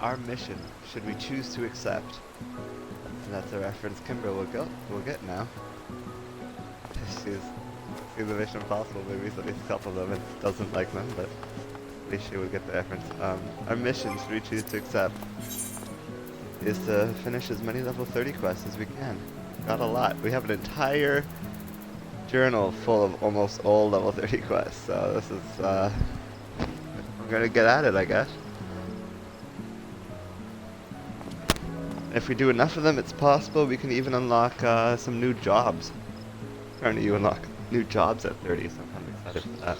our mission, should we choose to accept. And that's a reference Kimber will get now. She's seen the Mission Impossible movies, at least a couple of them, and doesn't like them, but at least she would get the reference. Our mission, should we choose to accept, is to finish as many level 30 quests as we can. We've got a lot. We have an entire journal full of almost all level 30 quests, so this is, we're gonna get at it, I guess. If we do enough of them, it's possible we can even unlock some new jobs. Apparently you unlock new jobs at 30, so I'm kind of excited for that.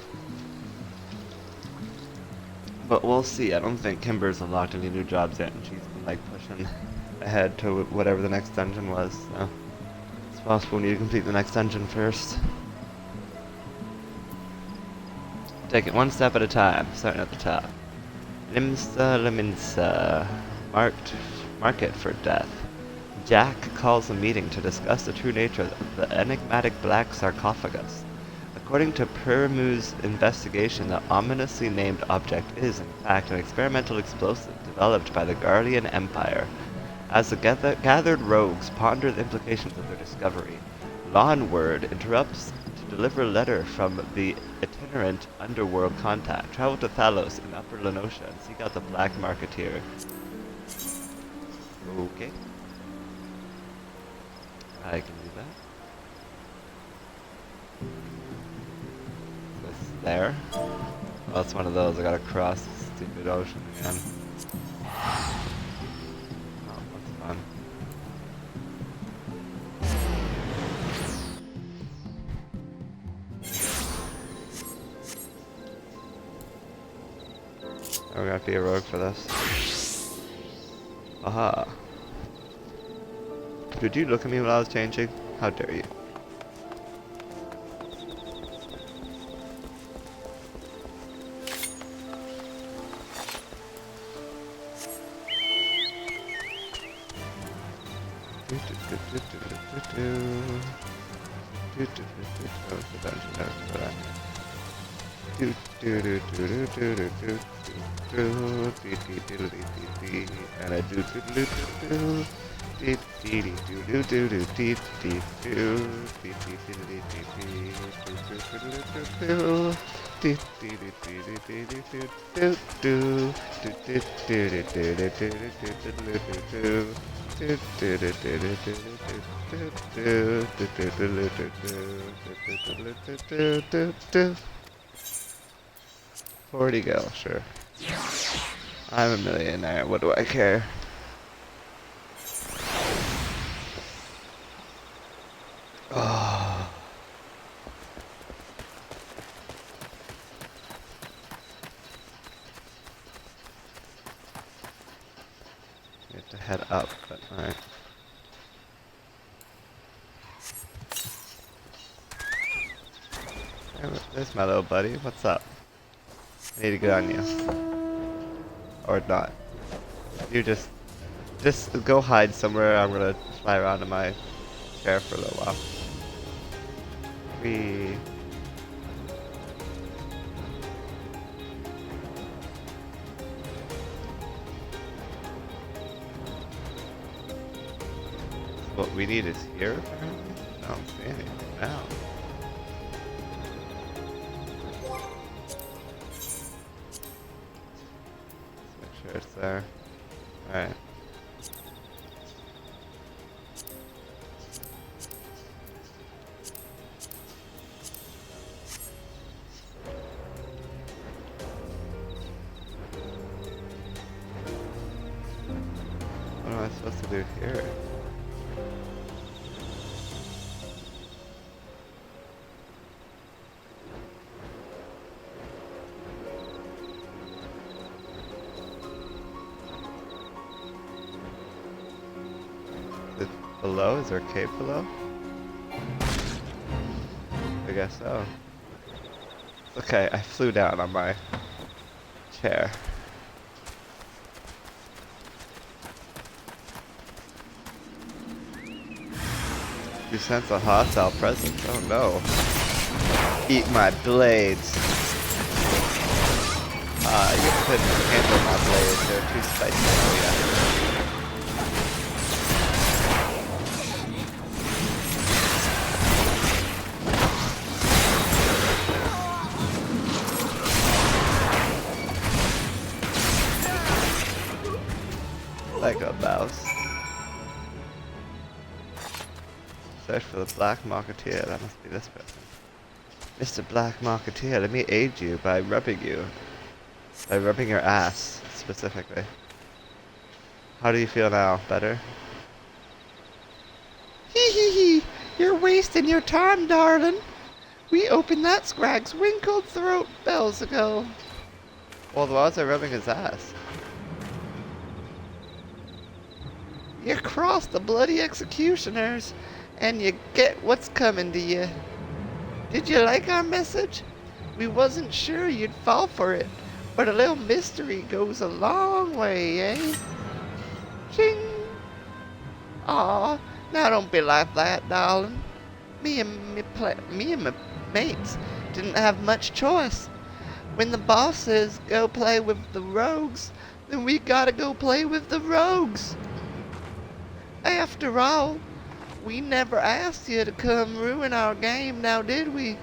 But we'll see. I don't think Kimber's unlocked any new jobs yet, and she's been like pushing ahead to whatever the next dungeon was, so it's possible we need to complete the next dungeon first. Take it one step at a time, starting at the top. Limsa Leminsa, market for death. Jack calls a meeting to discuss the true nature of the enigmatic black sarcophagus. According to Permu's investigation, the ominously named object is, in fact, an experimental explosive developed by the Guardian Empire. As the gathered rogues ponder the implications of their discovery, Lawnward interrupts to deliver a letter from the itinerant underworld contact. Travel to Thalos in Upper Lenosha and seek out the Black Marketeer. Okay. I can do that. This there. Oh, that's one of those. I gotta cross the stupid ocean again. Oh, that's fun. Oh, we're gonna have to be a rogue for this. Aha. Did you look at me when I was changing? How dare you? And I do. $40 sure. I'm a millionaire, what do I care? Oh. We have to head up, but alright. There's my little buddy, what's up? I need to get on you. Or not. You just go hide somewhere. I'm gonna fly around in my chair for a little while. What we need is here, apparently? I don't see anything now. Let's make sure it's there. Alright. What am I supposed to do here? Is it below? Is there a cave below? I guess so. Okay, I flew down on my chair. You sense a hostile presence? Oh no. Eat my blades. You couldn't handle my blades. They're too spicy for you. Like a mouse. Search for the Black Marketeer. That must be this person. Mr. Black Marketeer, let me aid you by rubbing you. By rubbing your ass, specifically. How do you feel now? Better? Hee hee hee! You're wasting your time, darling. We opened that scrag's wrinkled throat bells ago. Well, why was I rubbing his ass? You crossed the bloody executioners, and you get what's coming to you. Did you like our message? We wasn't sure you'd fall for it, but a little mystery goes a long way, eh? Ching! Aw, now don't be like that, darling. Me and my mates didn't have much choice. When the boss says go play with the rogues, then we gotta go play with the rogues. After all, we never asked you to come ruin our game, now did we?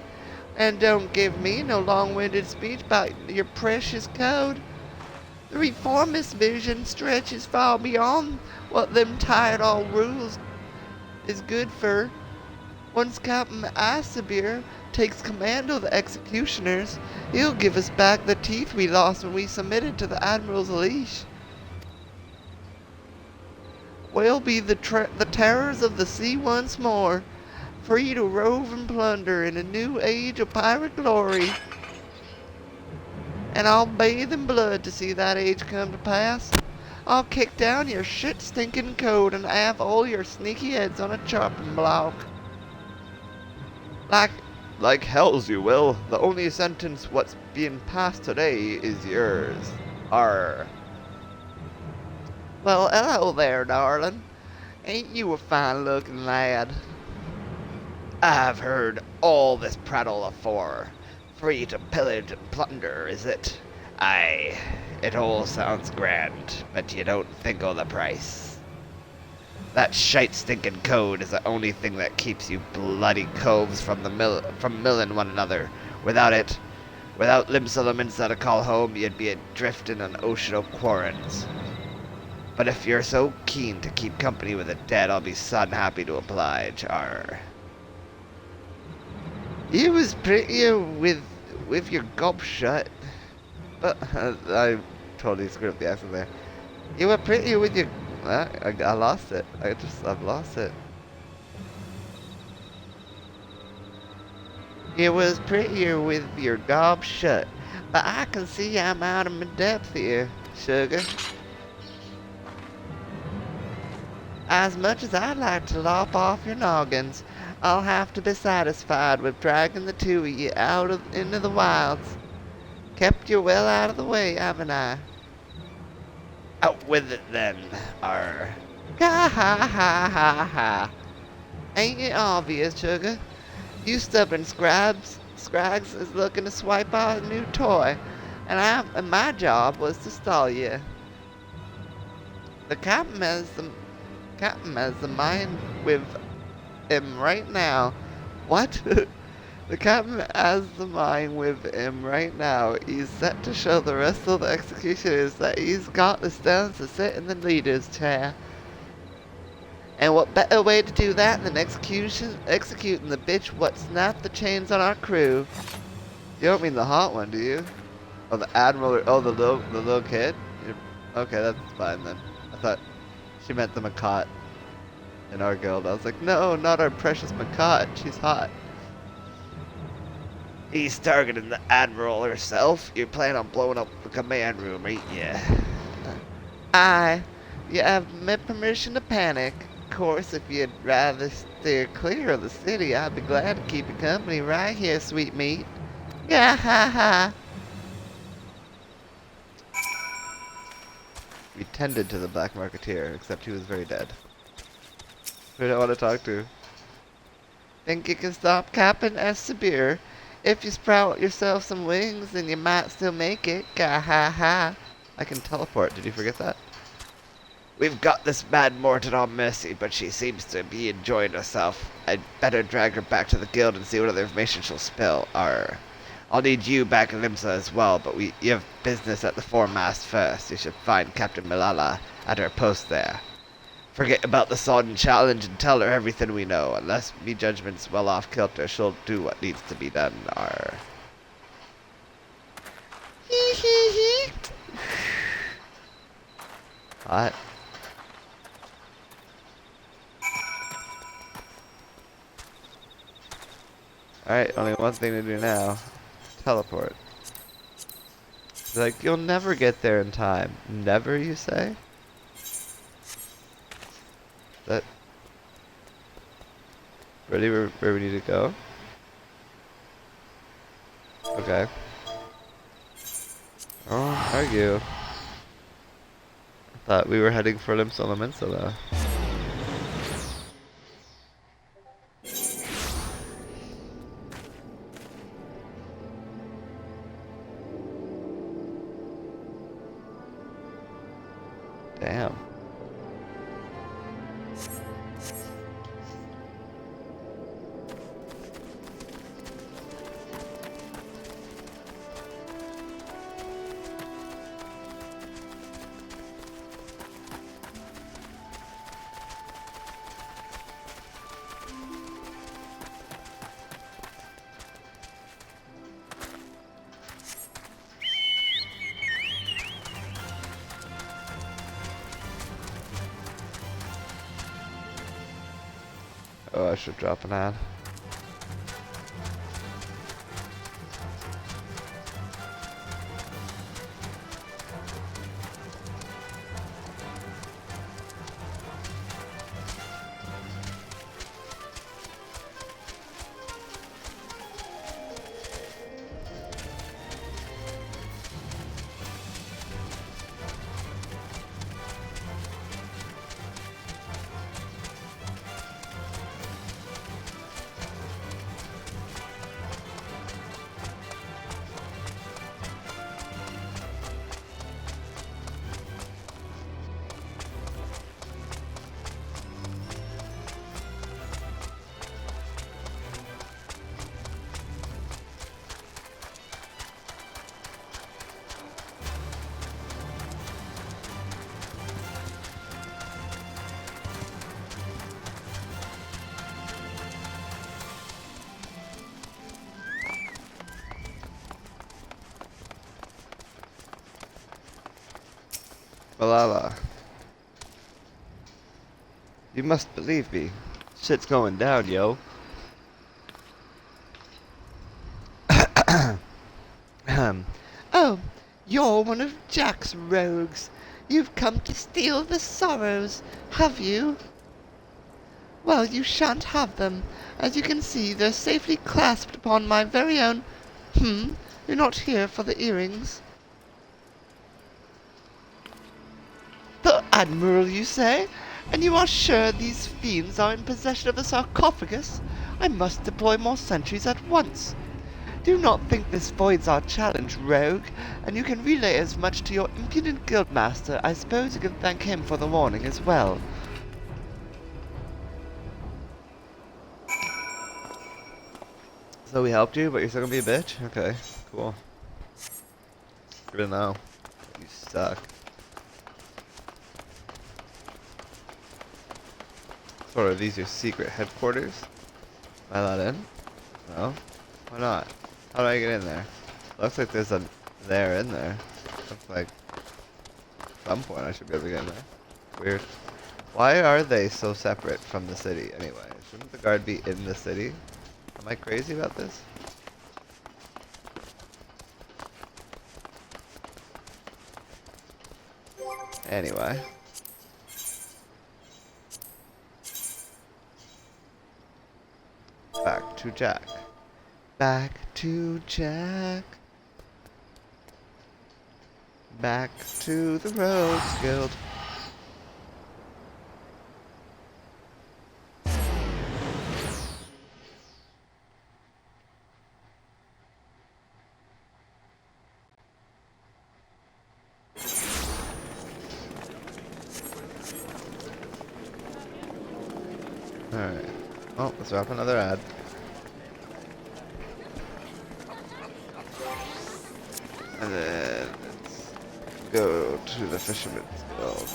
And don't give me no long-winded speech about your precious code. The reformist vision stretches far beyond what them tired old rules is good for. Once Captain Isabir takes command of the executioners, he'll give us back the teeth we lost when we submitted to the Admiral's leash. We'll be the terrors of the sea once more, free to rove and plunder in a new age of pirate glory. And I'll bathe in blood to see that age come to pass. I'll kick down your shit-stinking code and have all your sneaky heads on a chopping block. Like hells you will. The only sentence what's being passed today is yours. Arr. Well, hello there, darling. Ain't you a fine-looking lad? I've heard all this prattle afore. Free to pillage and plunder, is it? Aye, it all sounds grand, but you don't think o' the price. That shite stinking code is the only thing that keeps you bloody coves from milling one another. Without it, without Limsa to call home, you'd be adrift in an ocean of quarrons. But if you're so keen to keep company with the dead, I'll be sodden happy to oblige. Arr. You was prettier with your gob shut. But I totally screwed up the accent there. You were prettier with your... I lost it. I've lost it. You was prettier with your gob shut. But I can see I'm out of my depth here, sugar. As much as I'd like to lop off your noggins, I'll have to be satisfied with dragging the two of you out into the wilds. Kept you well out of the way, haven't I? Out with it then. Arr. Ha ha ha ha ha. Ain't it obvious, sugar? You stubborn scrags is looking to swipe out a new toy, and my job was to stall you. The captain has the mind with him right now. What? The captain has the mind with him right now. He's set to show the rest of the executioners that he's got the stones to sit in the leader's chair. And what better way to do that than executing the bitch what snapped the chains on our crew? You don't mean the hot one, do you? Oh, the admiral? Oh, the little kid? Okay, that's fine then. I thought she meant the Makat in our guild. I was like, no, not our precious Makat. She's hot. He's targeting the admiral herself. You plan on blowing up the command room, ain't ya? Aye. You have my permission to panic. Of course, if you'd rather steer clear of the city, I'd be glad to keep you company right here, sweet meat. Yeah, ha ha. We tended to the Black Marketeer, except he was very dead. Who do I want to talk to? Think you can stop Captain Sabir? If you sprout yourself some wings, then you might still make it. Gah ha ha. I can teleport. Did you forget that? We've got this mad Morton on mercy, but she seems to be enjoying herself. I'd better drag her back to the guild and see what other information she'll spill. I'll need you back in Limsa as well, but you have business at the foremast first. You should find Captain Malala at her post there. Forget about the sodden challenge and tell her everything we know. Unless me judgment's well off kilter, she'll do what needs to be done. Hee hee hee. Hot. Alright, only one thing to do now. Teleport. Like, you'll never get there in time. Never, you say? That... Ready where we need to go? Okay. Oh, argue. I thought we were heading for Limsa Laminsa though. Damn. Oh, I should drop an ad. Malala. You must believe me. Shit's going down, yo. Oh, you're one of Jack's rogues. You've come to steal the sorrows, have you? Well, you shan't have them. As you can see, they're safely clasped upon my very own... You're not here for the earrings. The Admiral, you say? And you are sure these fiends are in possession of the sarcophagus? I must deploy more sentries at once. Do not think this voids our challenge, rogue, and you can relay as much to your impudent guildmaster. I suppose you can thank him for the warning as well. So we helped you, but you're still gonna be a bitch? Okay, cool. Good to know. You suck. So are these your secret headquarters? Am I allowed in? No? Why not? How do I get in there? Looks like there's a there in there. Looks like at some point I should be able to get in there. Weird. Why are they so separate from the city anyway? Shouldn't the guard be in the city? Am I crazy about this? Anyway. Back to Jack. Back to Jack. Back to the Rogues Guild. Alright. Oh, let's drop another ad. And then let's go to the Fisherman's Guild.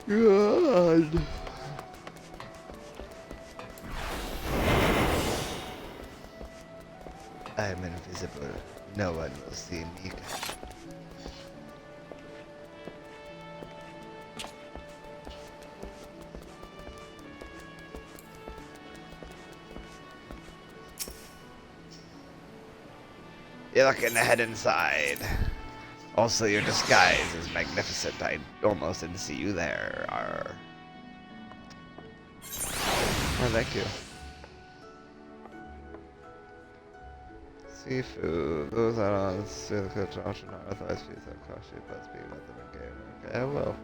God. I am invisible. No one will see me. You're looking to head inside. Also, your disguise is magnificent. I almost didn't see you there. Arr. Oh, thank you. Seafood. Those are on silicone trash and not authorized fees that cost you, but speaking about them in game. Okay, I will.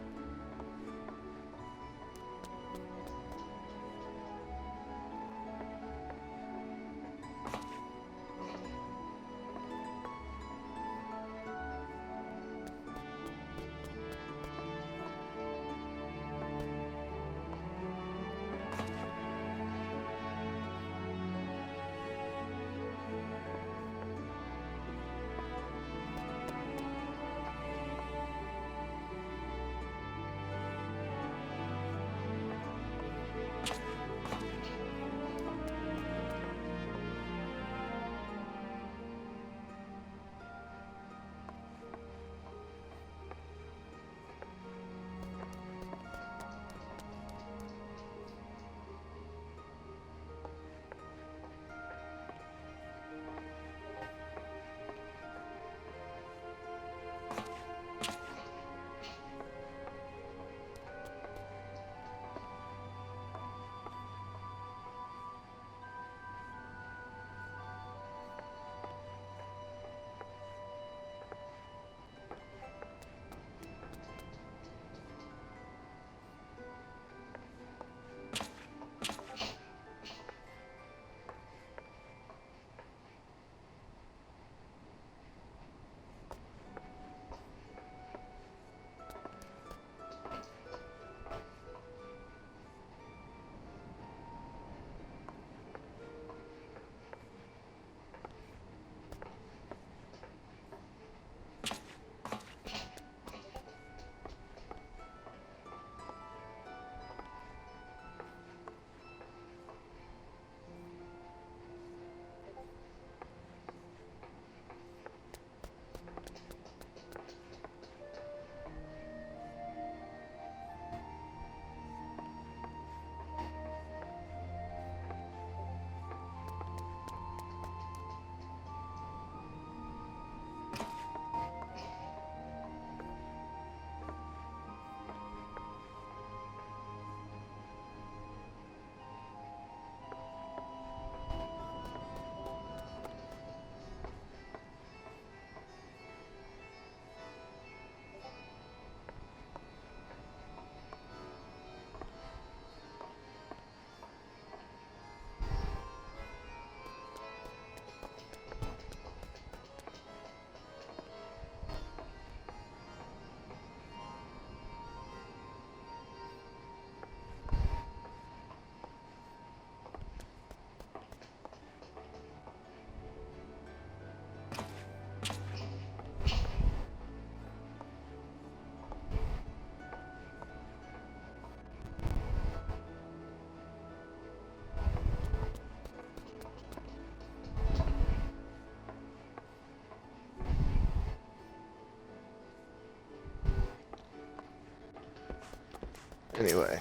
Anyway.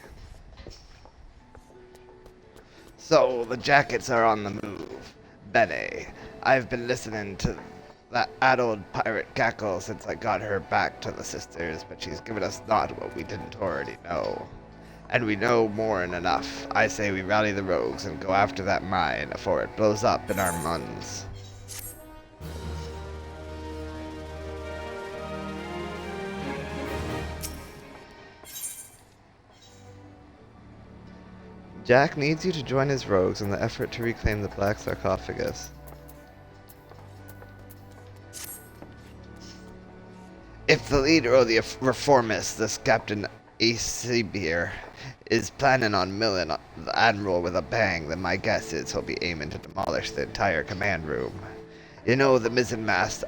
So, the jackets are on the move. Bene, I've been listening to that addled pirate cackle since I got her back to the sisters, but she's given us not what we didn't already know. And we know more than enough. I say we rally the rogues and go after that mine before it blows up in our muns. Jack needs you to join his rogues in the effort to reclaim the black sarcophagus. If the leader of the reformists, this Captain Acebier, is planning on milling the Admiral with a bang, then my guess is he'll be aiming to demolish the entire command room. You know, the mizzenmast,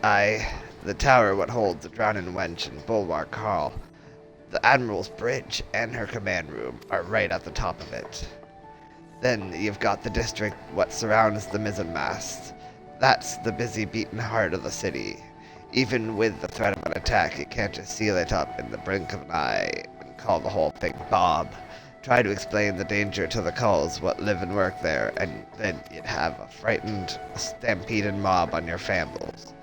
the tower what holds the drowning wench and bulwark hall, the Admiral's bridge and her command room are right at the top of it. Then you've got the district what surrounds the mizzenmast. That's the busy beating heart of the city. Even with the threat of an attack, you can't just seal it up in the blink of an eye and call the whole thing Bob. Try to explain the danger to the culls what live and work there, and then you'd have a frightened, stampeded mob on your fambles.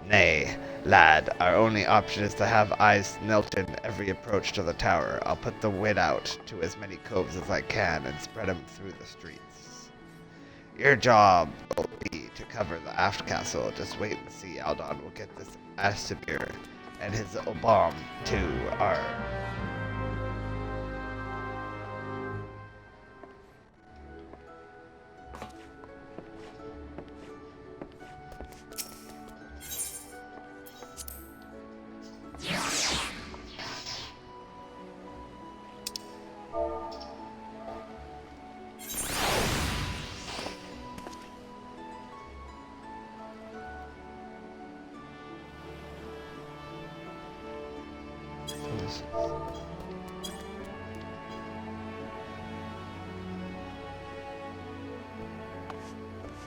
Nay, lad, our only option is to have eyes snelted every approach to the tower. I'll put the wit out to as many coves as I can and spread 'em through the streets. Your job will be to cover the aft castle. Just wait and see. Aldon will get this Astabir and his Obam to our...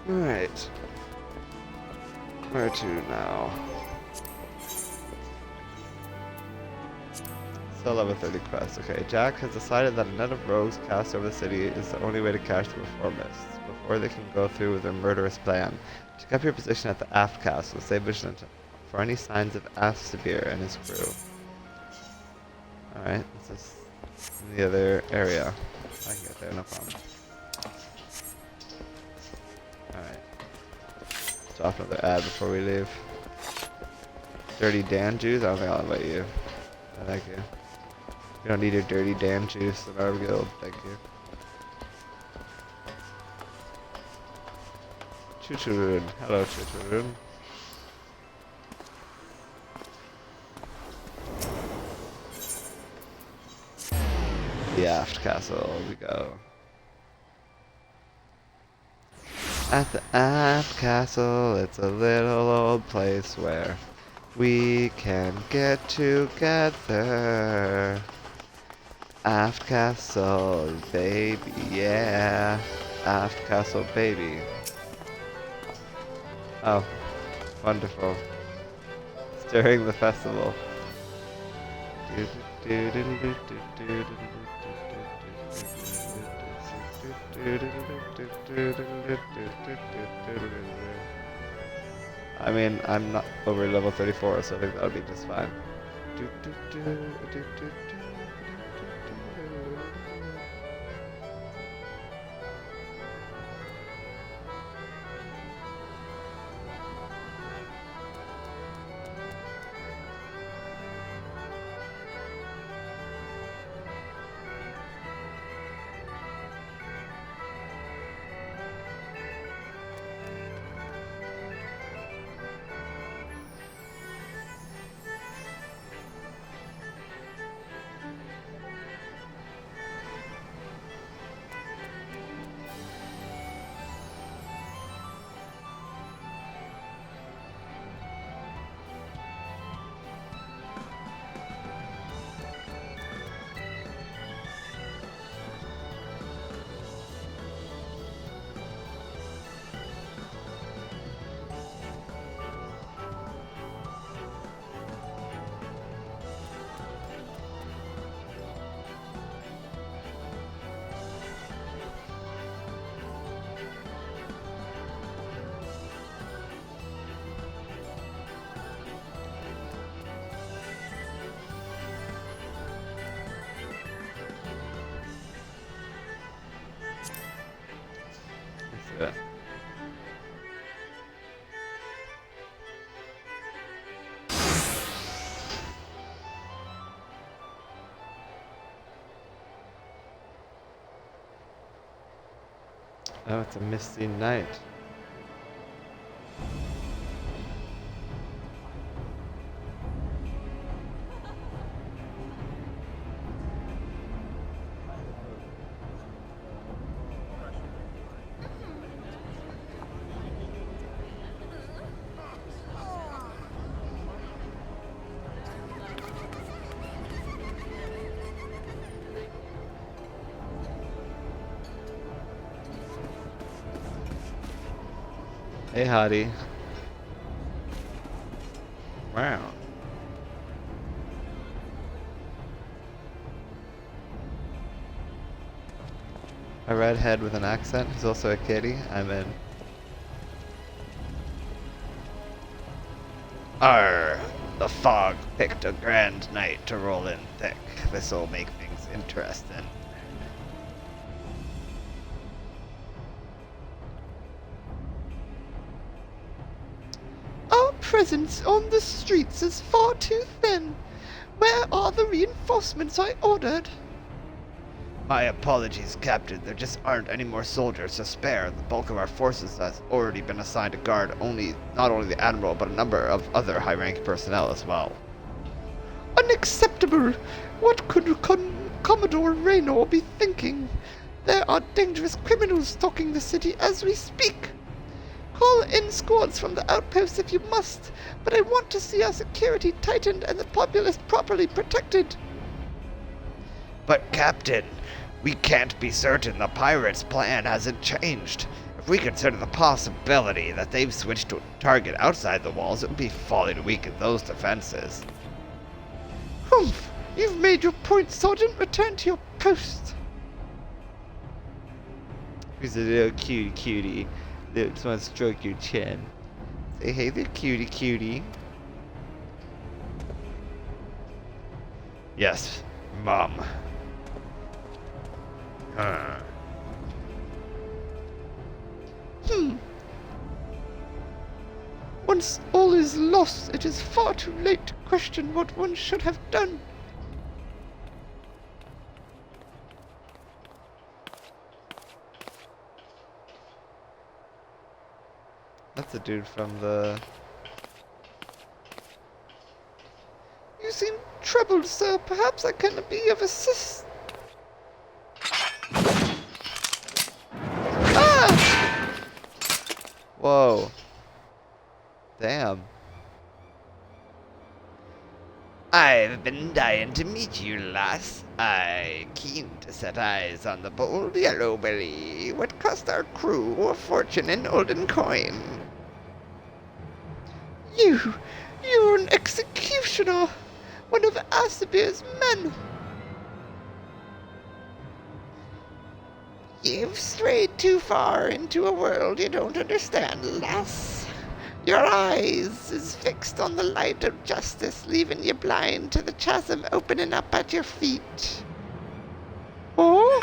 Alright. Where to now? Still level 30 quest. Okay, Jack has decided that a net of rogues cast over the city is the only way to catch the reformists before they can go through with their murderous plan. Take up your position at the aft castle. Stay vigilant for any signs of Astabir and his crew. Alright, this is in the other area. I can get there, no problem. Alright. Stop another ad before we leave. Dirty Dan juice? I don't think I'll invite you. No, thank you. We don't need your dirty Dan juice in our guild, thank you. Chuchurun. Hello, Chuchurun. The aft castle, we go. At the aft castle, it's a little old place where we can get together. Aft castle, baby, yeah. Aft castle, baby. Oh, wonderful. It's during the festival. I mean, I'm not over level 34, so I think that'll be just fine. Yeah. Oh, it's a misty night. Hey, hottie. Wow. A redhead with an accent who's also a kitty. I'm in. Arr! The fog picked a grand night to roll in thick. This'll make things interesting. Our presence on the streets is far too thin. Where are the reinforcements I ordered? My apologies, Captain. There just aren't any more soldiers to spare. The bulk of our forces has already been assigned to guard not only the Admiral, but a number of other high-ranking personnel as well. Unacceptable! What could Commodore Raynor be thinking? There are dangerous criminals stalking the city as we speak. Call in squads from the outposts if you must, but I want to see our security tightened and the populace properly protected. But, Captain, we can't be certain the pirates' plan hasn't changed. If we consider the possibility that they've switched to a target outside the walls, it would be folly to weaken those defenses. Humph! You've made your point, Sergeant. Return to your post. Who's a little cutie. Just want to stroke your chin. Say, hey there, cutie. Yes, Mom. Once all is lost, it is far too late to question what one should have done. That's a dude from the... You seem troubled, sir. Perhaps I can be of assist. Ah! Whoa. Damn. I've been dying to meet you, lass. I keen to set eyes on the bold yellow belly. What cost our crew a fortune in olden coin. You're an executioner. One of Asabir's men. You've strayed too far into a world you don't understand, lass. Your eyes is fixed on the light of justice, leaving you blind to the chasm opening up at your feet. Oh?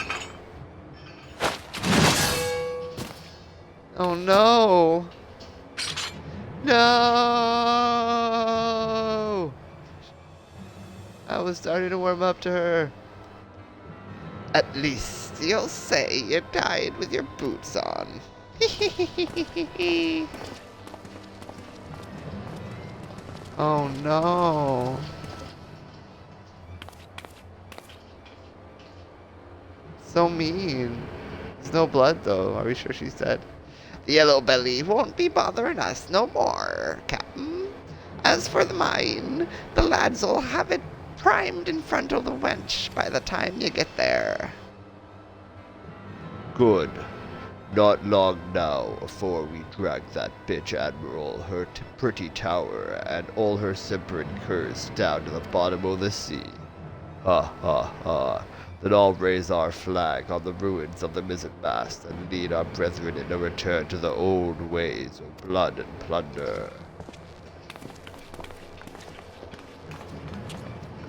Oh no! No! I was starting to warm up to her. At least you'll say you died with your boots on. Oh no! So mean. There's no blood though. Are we sure she's dead? The yellow belly won't be bothering us no more, Captain. As for the mine, the lads'll have it primed in front of the wench by the time you get there. Good. Not long now afore we drag that bitch Admiral, her pretty tower, and all her simpering curs down to the bottom of the sea. Ha ha ha. Then I'll raise our flag on the ruins of the mizzenmast and lead our brethren in a return to the old ways of blood and plunder.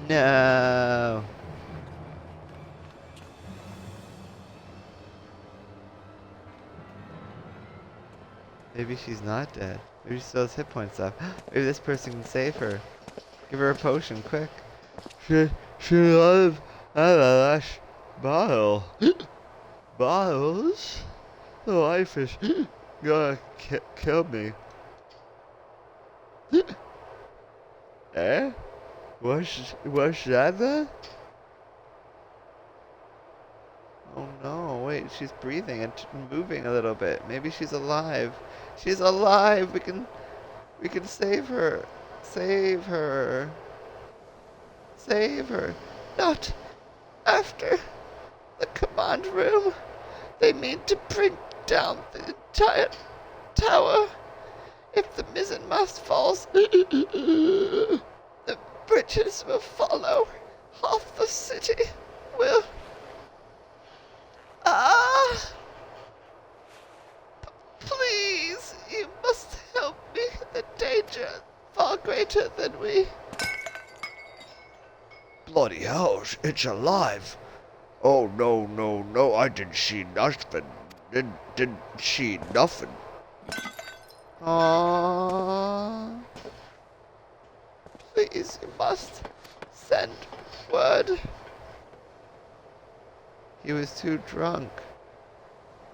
No! Maybe she's not dead. Maybe she still has hit points left. Maybe this person can save her. Give her a potion, quick. She live at a lash bottle. Bottles? The life is gonna kill me. Eh? What's that then? Oh no, wait, she's breathing and moving a little bit. Maybe she's alive. She's alive! We can save her. Save her. Save her. Not after the command room. They mean to bring down the entire tower. If the mizzenmast falls, the bridges will follow. Half the city will... Ah! Please, you must help me. The danger is far greater than we. Bloody hell, it's alive. Oh, no, no, no, I didn't see nothing. Didn't see nothing. Aww. Please, you must send word. He was too drunk.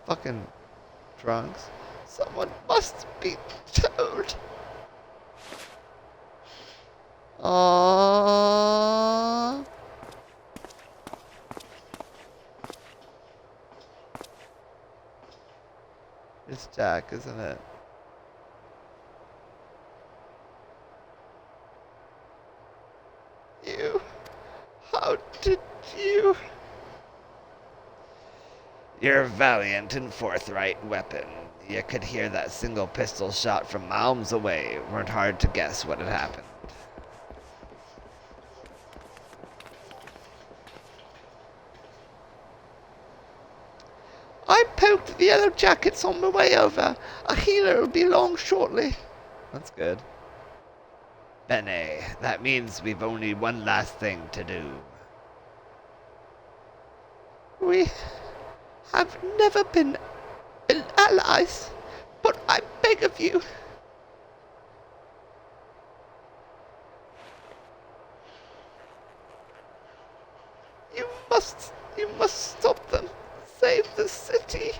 Fucking drunks. Someone must be told. Aww. It's Jack, isn't it? You. How did you? Your valiant and forthright weapon. You could hear that single pistol shot from miles away. Weren't hard to guess what had happened. I poked the yellow jackets on my way over. A healer will be along shortly. That's good. Bene, that means we've only one last thing to do. We have never been allies, but I beg of you. You must stop them. Save the city.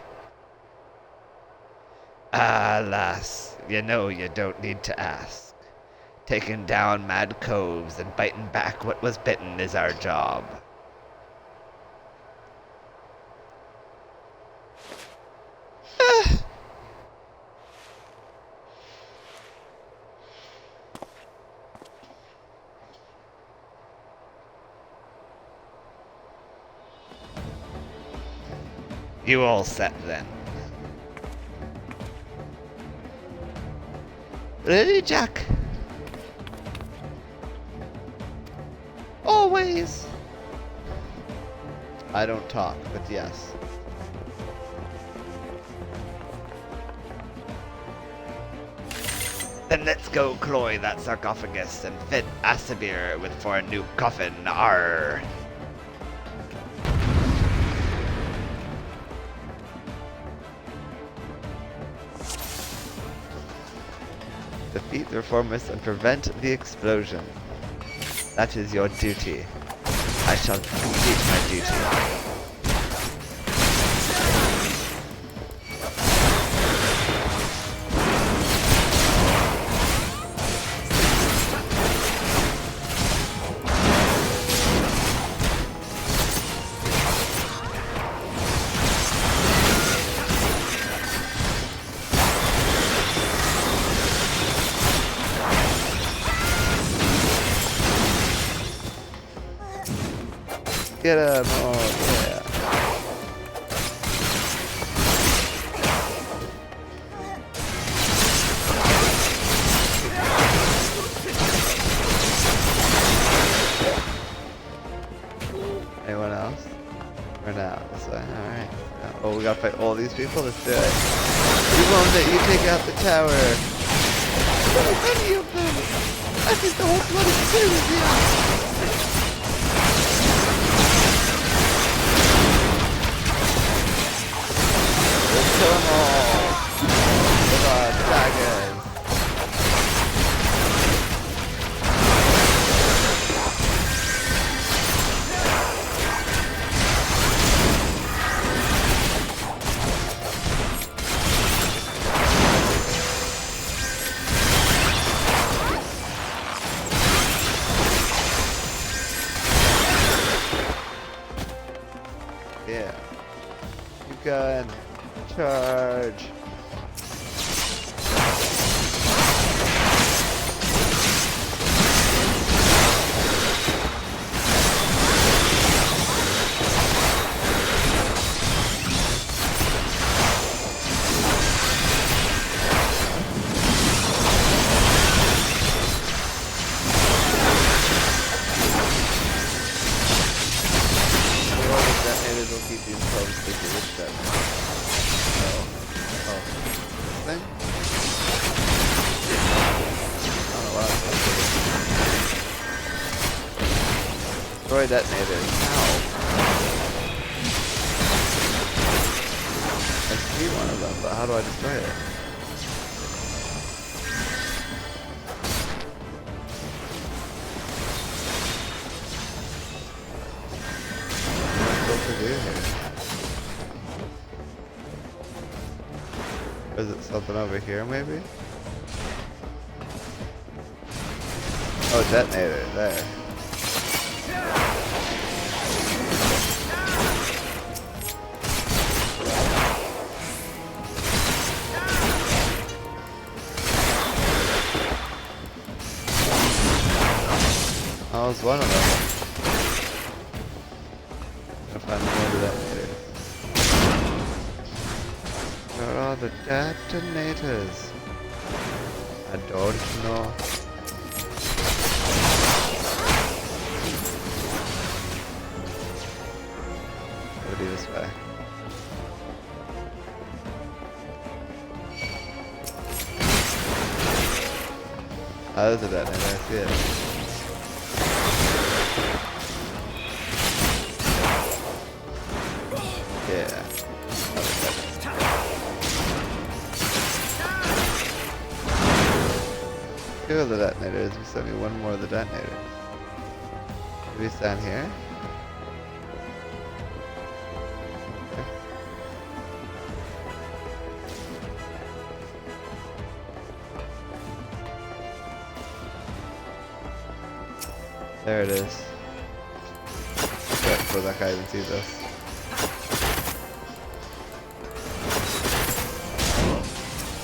Alas, you know you don't need to ask. Taking down mad coves and biting back what was bitten is our job. You all set then? Ready, Jack? Always. I don't talk, but yes. Then let's go cloy that sarcophagus and fit Asabir with for a new coffin. Arr! Defeat the reformers and prevent the explosion. That is your duty. I shall complete my duty. Get him! Oh, yeah. Anyone else? Or now? This way? Alright. Oh, we gotta fight all these people? Let's do it. We won't let you take out the tower! So many of them. I think the whole bloody city is here. Kill them all! With our daggers! Yeah. Keep going. Charge. home sticky with that. Oh. This thing? I don't know what I'm supposed to do. Destroy detonators. Ow. I see one of them, but how do I destroy it? What am I supposed to do here? Is it something over here, maybe? Oh, detonator, there. That was one of them. I'll find more of that later. Where are the detonators? I don't know. It'll be this way. Oh, there's a detonator, I see it. Yeah. Two of the detonators. You sent me one more of the detonators. Do we stand here? Okay. There it is. Yeah, before that guy even sees us.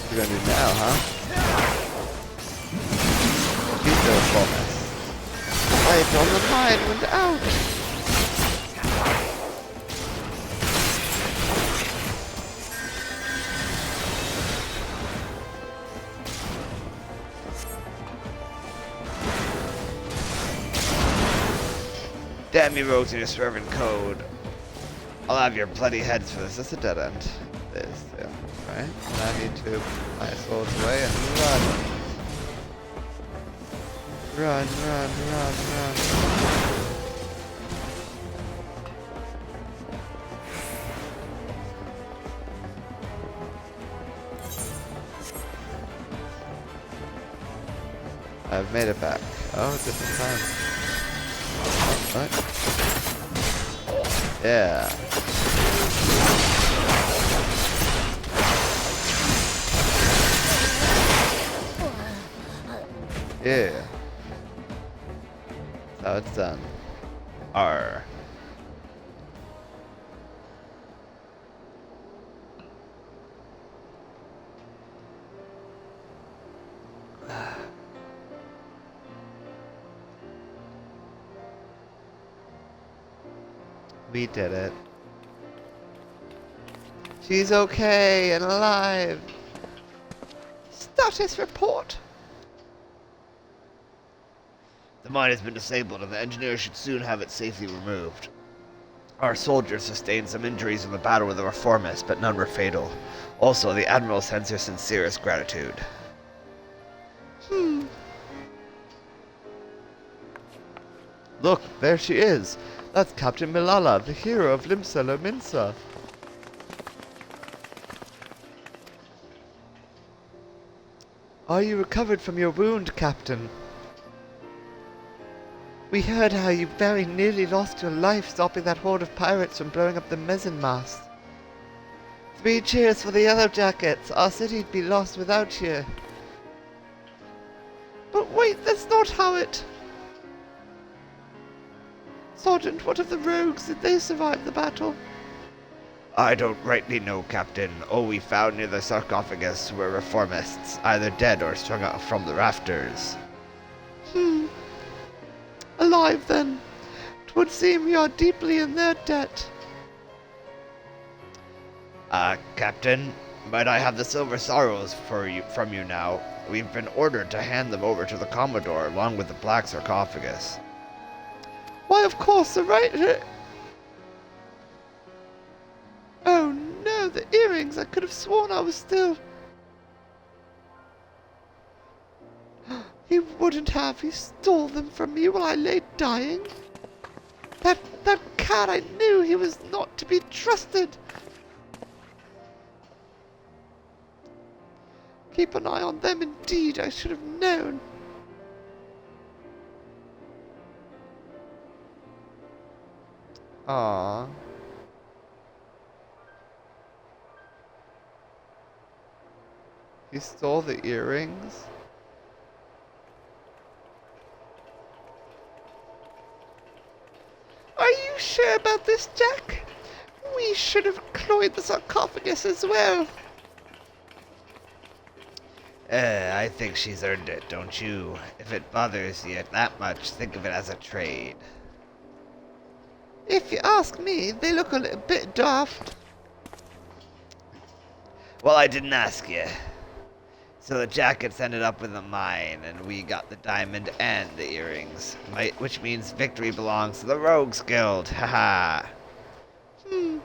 What are you gonna do now, huh? She's still full mess. Light on the mine went out! Damn you rogues and your swerving code. I'll have your bloody heads for this. That's a dead end. This, yeah. Right? And I need to put my swords away and run. Run, run, run, run. I've made it back. Oh, different time. What? Yeah. Yeah. That's how it's done. R. We did it. She's okay and alive. Status report. The mine has been disabled and the engineers should soon have it safely removed. Our soldiers sustained some injuries in the battle with the reformists, but none were fatal. Also, the Admiral sends her sincerest gratitude. Look, there she is. That's Captain Milala, the hero of Limsa Lominsa. Are you recovered from your wound, Captain? We heard how you very nearly lost your life stopping that horde of pirates from blowing up the mizzen mast. 3 cheers for the Yellow Jackets. Our city'd be lost without you. But wait, that's not how it... Sergeant, what of the rogues? Did they survive the battle? I don't rightly know, Captain. All we found near the sarcophagus were reformists, either dead or strung out from the rafters. Alive, then. 'Twould seem you are deeply in their debt. Captain, might I have the silver sorrows from you now? We've been ordered to hand them over to the Commodore along with the black sarcophagus. Why, of course, the right... the earrings. I could have sworn I was still... He wouldn't have. He stole them from me while I lay dying. That cat, I knew he was not to be trusted. Keep an eye on them indeed. I should have known. Aww. He stole the earrings? Are you sure about this, Jack? We should have cloyed the sarcophagus as well. I think she's earned it, don't you? If it bothers you that much, think of it as a trade. If you ask me, they look a little bit daft. Well, I didn't ask you. So the jackets ended up with the mine, and we got the diamond and the earrings. Which means victory belongs to the Rogues Guild. Haha. Do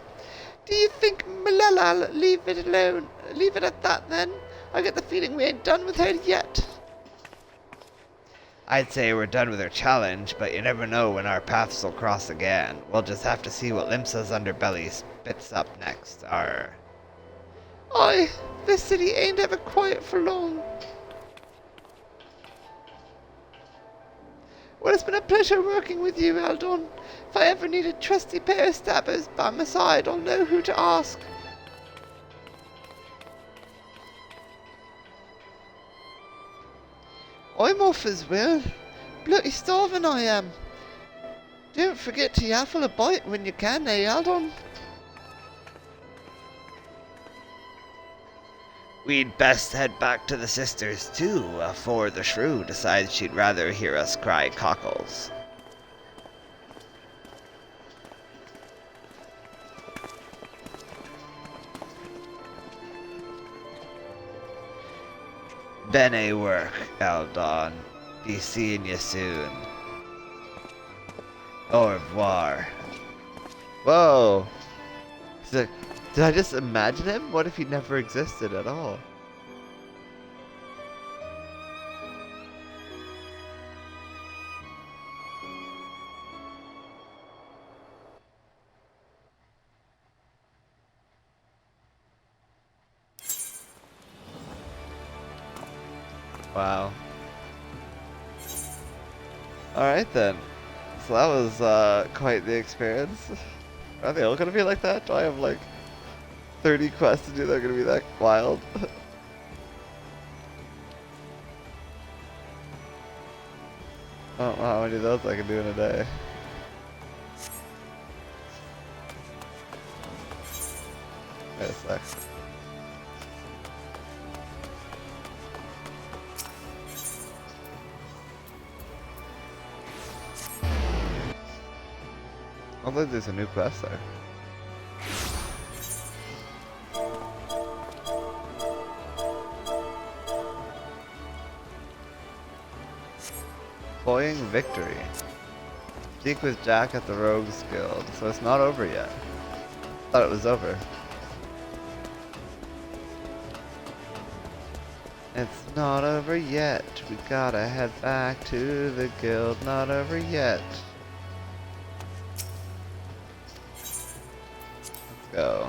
you think Malela'll leave it alone? Leave it at that, then? I get the feeling we ain't done with her yet. I'd say we're done with her challenge, but you never know when our paths will cross again. We'll just have to see what Limsa's underbelly spits up next. Arr. Aye, this city ain't ever quiet for long. Well, it's been a pleasure working with you, Eldon. If I ever need a trusty pair of stabbers by my side, I'll know who to ask. I'm off as well. Bloody starving I am. Don't forget to yaffle a bite when you can, Eldon? We'd best head back to the sisters, too, afore the shrew decides she'd rather hear us cry cockles. Bene work, Eldon. Be seeing you soon. Au revoir. Whoa! Did I just imagine him? What if he never existed at all? Wow. Alright then. So that was quite the experience. Are they all gonna be like that? Do I have like 30 quests to do that are gonna be that wild? I don't know how many of those I can do in a day. Wait a sec. I don't think there's a new quest there. Cloying victory. Speak with Jack at the Rogues Guild. So it's not over yet. Thought it was over. It's not over yet. We gotta head back to the guild. Not over yet. Let's go.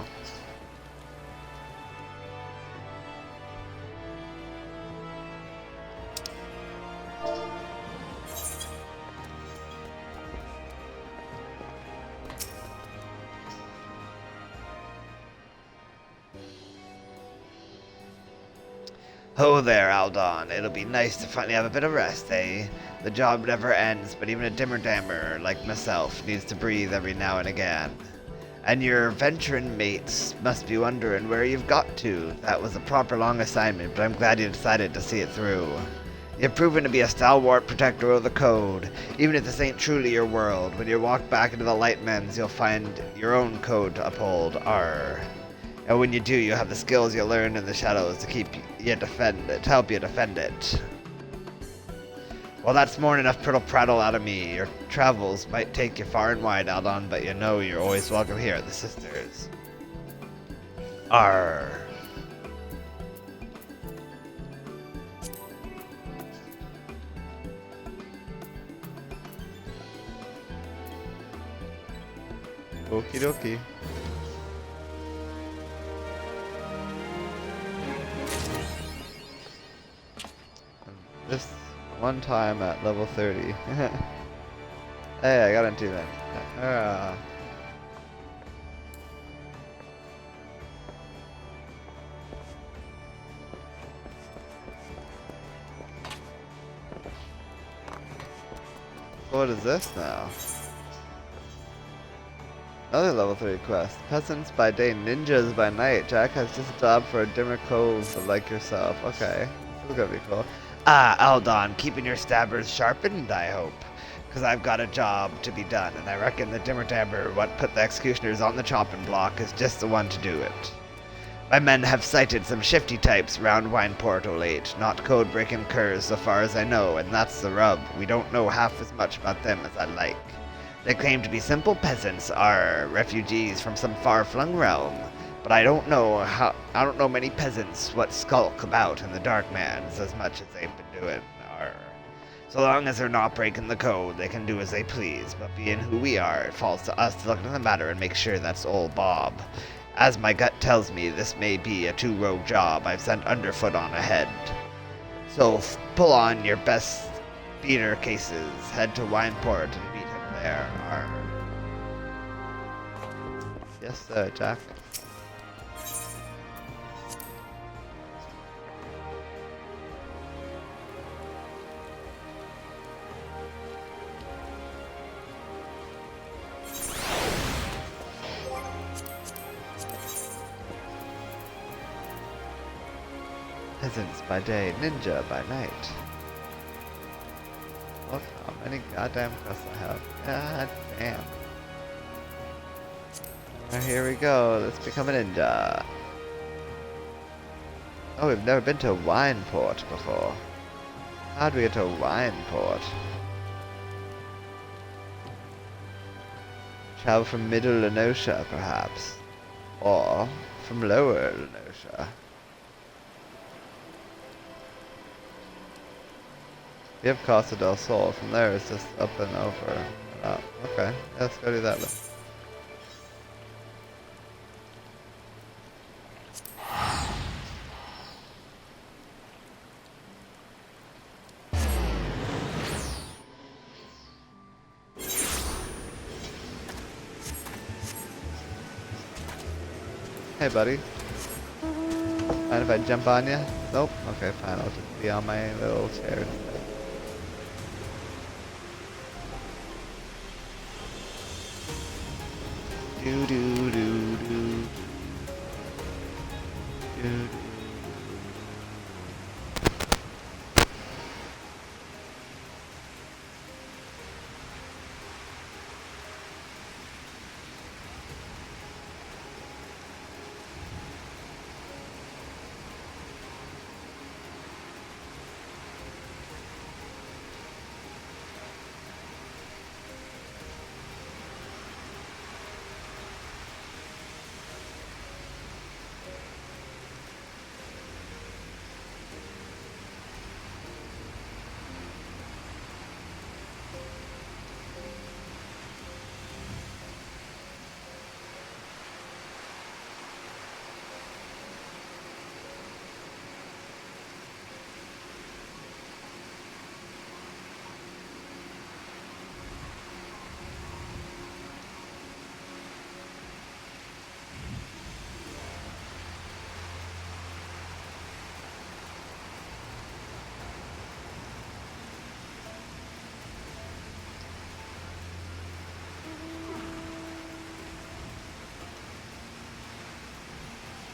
Ho there, Aldon. It'll be nice to finally have a bit of rest, eh? The job never ends, but even a dimmer-dammer like myself needs to breathe every now and again. And your venturing mates must be wondering where you've got to. That was a proper long assignment, but I'm glad you decided to see it through. You've proven to be a stalwart protector of the code, even if this ain't truly your world. When you walk back into the Lightmen's, you'll find your own code to uphold. Arr. And when you do, you'll have the skills you learned in the shadows to help you defend it. Well, that's more than enough prattle out of me. Your travels might take you far and wide, Aldon, but you know you're always welcome here at the Sisters. Arr. Okie dokie. This one time at level 30. Hey, I got into that. What is this now? Another level 3 quest. Peasants by day, ninjas by night. Jack has just a job for a dimmer cove like yourself. Okay. This is gonna be cool. Ah, Aldon, keeping your stabbers sharpened, I hope. Because I've got a job to be done, and I reckon the dimmer dabber what put the executioners on the chopping block is just the one to do it. My men have sighted some shifty types round Wineport o' late, not code-breaking curs so far as I know, and that's the rub. We don't know half as much about them as I'd like. They claim to be simple peasants, are refugees from some far-flung realm, but I don't know many peasants what skulk about in the dark man's as much as they've been doing. So long as they're not breaking the code, they can do as they please, but being who we are, it falls to us to look into the matter and make sure that's all Bob. As my gut tells me, this may be a two-road job I've sent Underfoot on ahead. So pull on your best beater cases, head to Wineport and meet him there. Yes, sir, Jack. Peasants by day, ninja by night. Look how many goddamn quests I have. God damn. Well, here we go. Let's become a ninja. Oh, we've never been to Wineport before. How'd we get to Wineport? Travel from Middle Lenosha, perhaps. Or from Lower Lenosha. We have Costa del Sol. From there, it's just up and over. Oh, okay. Yeah, let's go do that then. Hey, buddy. Mind if I jump on you? Nope. Okay, fine. I'll just be on my little chair instead. Do do do do do do.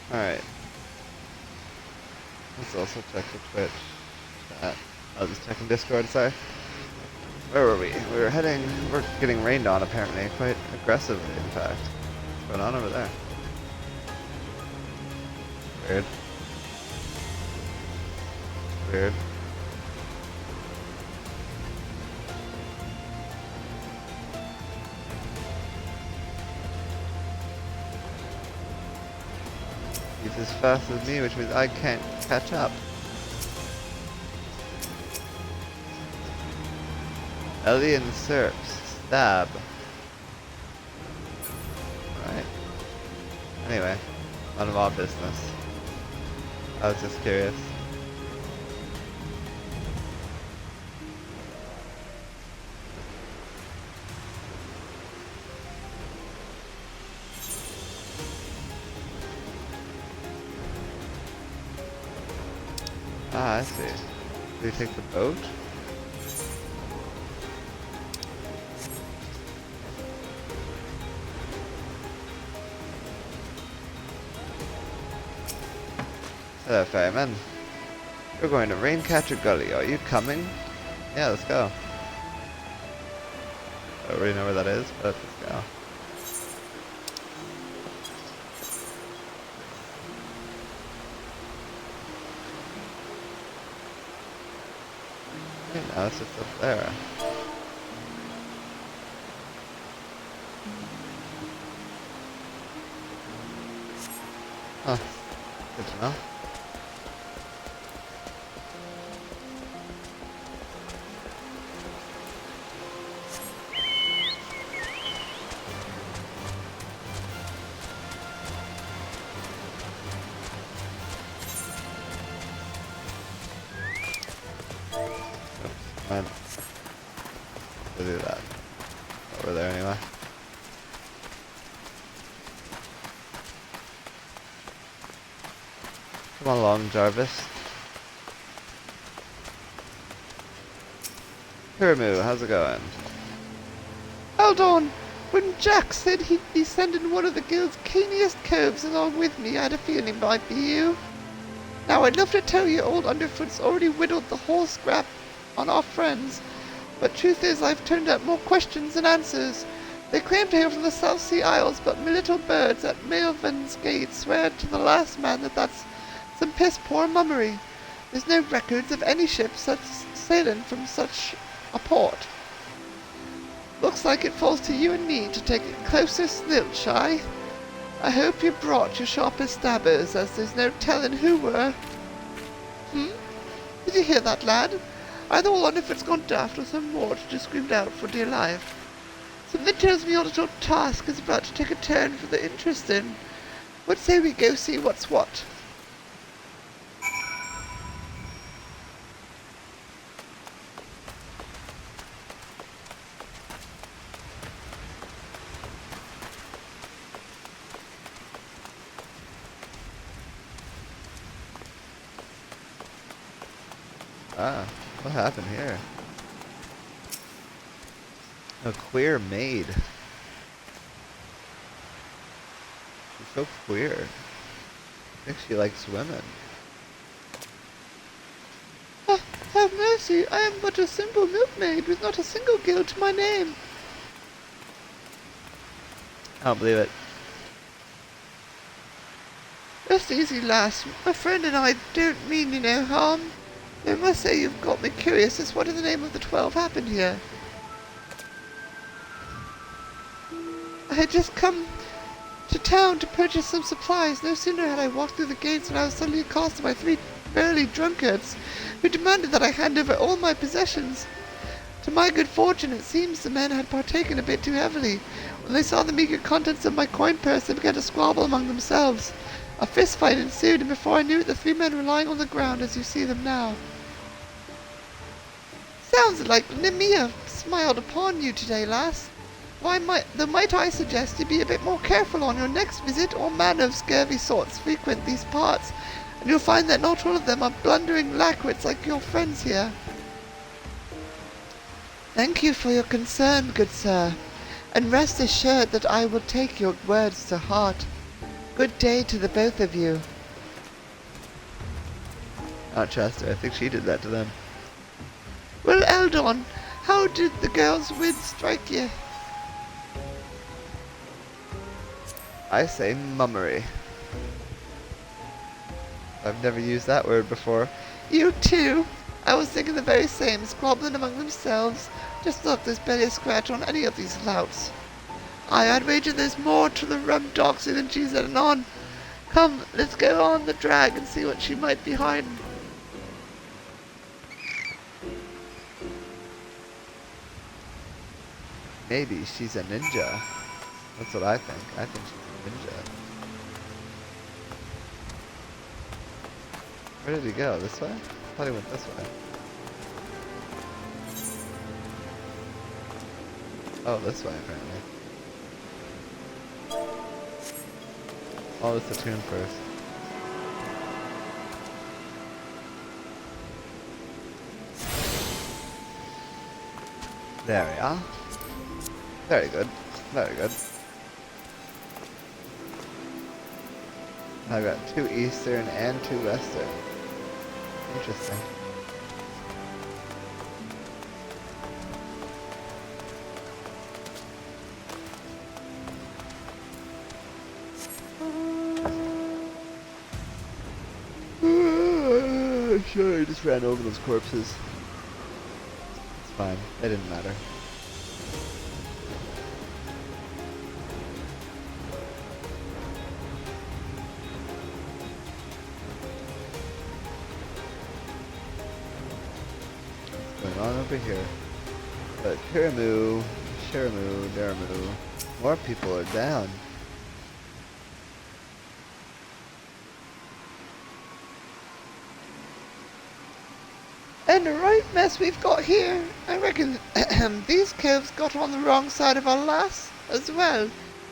Alright. Let's also check the Twitch chat. I was just checking Discord, sorry. Where were we? We're getting rained on apparently, quite aggressively in fact. What's going on over there? Weird. Weird. He's as fast as me, which means I can't catch up. Alien Serps. Stab. Right. Anyway, none of our business. I was just curious. Ah, I see. Do you take the boat? Hello, ferryman. We're going to Raincatcher Gully. Are you coming? Yeah, let's go. I don't really know where that is, but let's go. Hey, now it's just up there. Huh. Good to know. Meant to do that. Over there anyway. Come on along, Jarvis. Hiramu, how's it going? Hold on. When Jack said he'd be sending one of the guild's canniest coves along with me, I had a feeling it might be you. Now, I'd love to tell you old Underfoot's already whittled the whole scrap on our friends, but truth is I've turned up more questions than answers. They claim to hail from the South Sea Isles, but my little birds at Maelven's Gate swear to the last man that that's some piss-poor mummery. There's no records of any ships that's sailing from such a port. Looks like it falls to you and me to take a closer snilt, Shy. I hope you brought your sharpest stabbers, as there's no telling who were. Did you hear that, lad? Either all Underfoot's gone daft or some more just screamed out for dear life. Something tells me your little task is about to take a turn for the interesting. What say we go see what's what? Ah, what happened here? A queer maid. She's so queer. I think she likes women. Ah, have mercy, I am but a simple milkmaid with not a single guild to my name. I don't believe it. Rest easy, lass. My friend and I don't mean you no harm. I must say you've got me curious as what in the name of the 12 happened here. I had just come to town to purchase some supplies. No sooner had I walked through the gates when I was suddenly accosted by 3 burly drunkards who demanded that I hand over all my possessions. To my good fortune, it seems the men had partaken a bit too heavily. When they saw the meager contents of my coin purse, they began to squabble among themselves. A fist fight ensued, and before I knew it, the 3 men were lying on the ground as you see them now. Sounds like Nemea smiled upon you today, lass. Might I suggest you be a bit more careful on your next visit? All manner of scurvy sorts frequent these parts, and you'll find that not all of them are blundering lackwits like your friends here. Thank you for your concern, good sir, and rest assured that I will take your words to heart. Good day to the both of you. Not trust her. I think she did that to them. Well, Eldon, how did the girl's wit strike you? I say mummery. I've never used that word before. You too? I was thinking the very same, squabbling among themselves. Just look, there's barely a scratch on any of these louts. I'd wager there's more to the rum doxy than she's letting on. Come, let's go on the drag and see what she might be hiding. Maybe she's a ninja. That's what I think. I think she's a ninja. Where did he go? This way? I thought he went this way. Oh, this way apparently. Oh, it's the tune first. There we are. Very good. Very good. I've got 2 Eastern and 2 Western. Interesting. Sure, I just ran over those corpses. It's fine. It didn't matter. What's going on over here? But Kiramu, Shiramu, Naramu, more people are down. And the right mess we've got here. I reckon these coves got on the wrong side of our lass as well.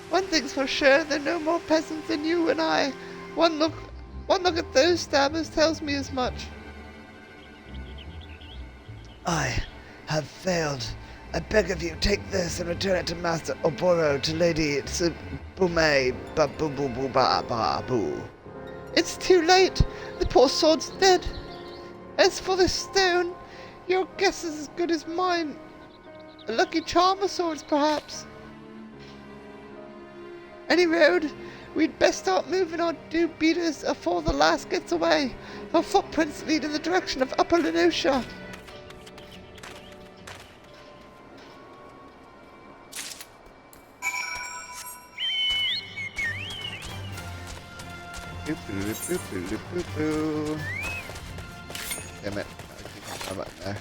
One thing's for sure, they're no more peasants than you and I. One look at those stabbers tells me as much. I have failed. I beg of you, take this and return it to Master Oboro, to Lady Tsubume Babu. It's too late. The poor sword's dead. As for the stone, your guess is as good as mine. A lucky charm of swords, perhaps. Any road, we'd best start moving our do beaters afore the last gets away. Our footprints lead in the direction of Upper Lenosha. Damn it. I keep my button there.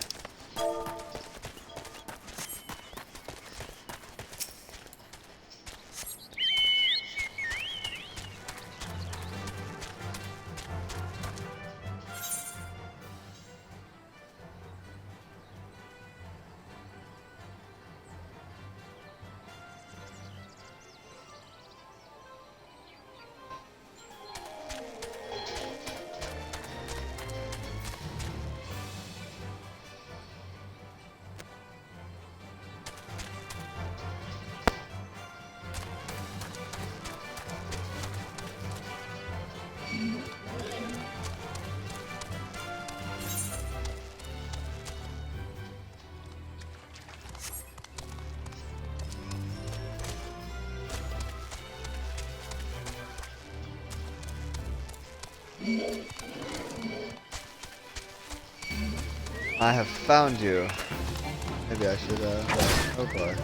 I have found you. Maybe I should, oh boy.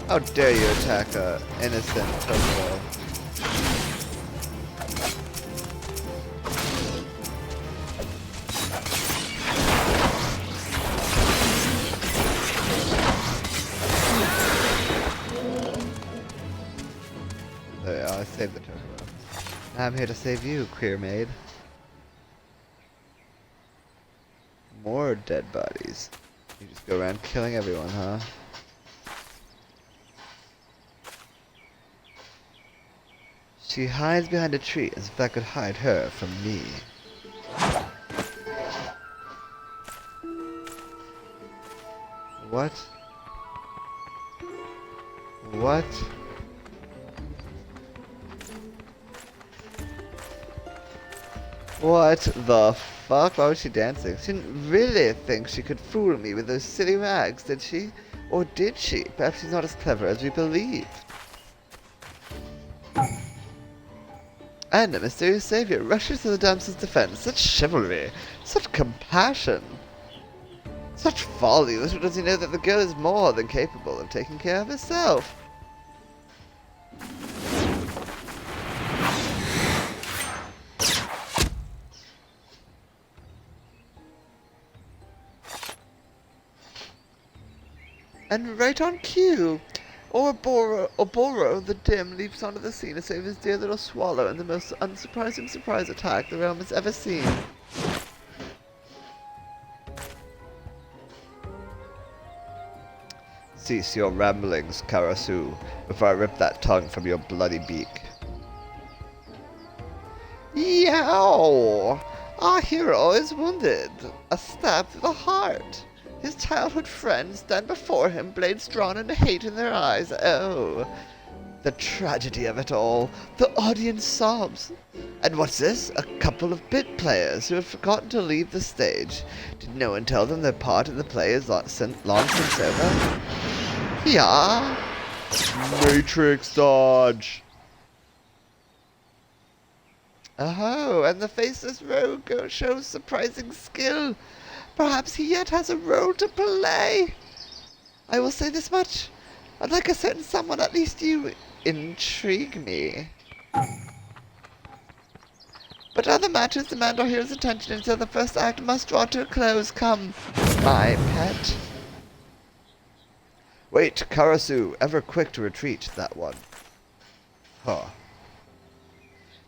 How dare you attack a innocent Totoro? There we are, I saved the Totoro. Now I'm here to save you, queer maid. More dead bodies. You just go around killing everyone, huh? She hides behind a tree as if that could hide her from me. What? What? What the fuck? Why was she dancing? She didn't really think she could fool me with those silly rags, did she? Or did she? Perhaps she's not as clever as we believe. And a mysterious savior rushes to the damsel's defense. Such chivalry! Such compassion! Such folly! Little does he know that the girl is more than capable of taking care of herself. And right on cue, Oboro the Dim leaps onto the scene to save his dear little swallow in the most unsurprising surprise attack the realm has ever seen. Cease your ramblings, Karasu, before I rip that tongue from your bloody beak. Yow! Our hero is wounded. A stab to the heart. His childhood friends stand before him, blades drawn and hate in their eyes. Oh, the tragedy of it all. The audience sobs. And what's this? A couple of bit players who have forgotten to leave the stage. Did no one tell them their part in the play is long since over? Yeah. Matrix dodge! Oh, and the faceless rogue shows surprising skill. Perhaps he yet has a role to play. I will say this much. Unlike a certain someone, at least you intrigue me. But other matters demand our hero's attention, and so the first act must draw to a close. Come, my pet. Wait, Karasu, ever quick to retreat, that one. Huh.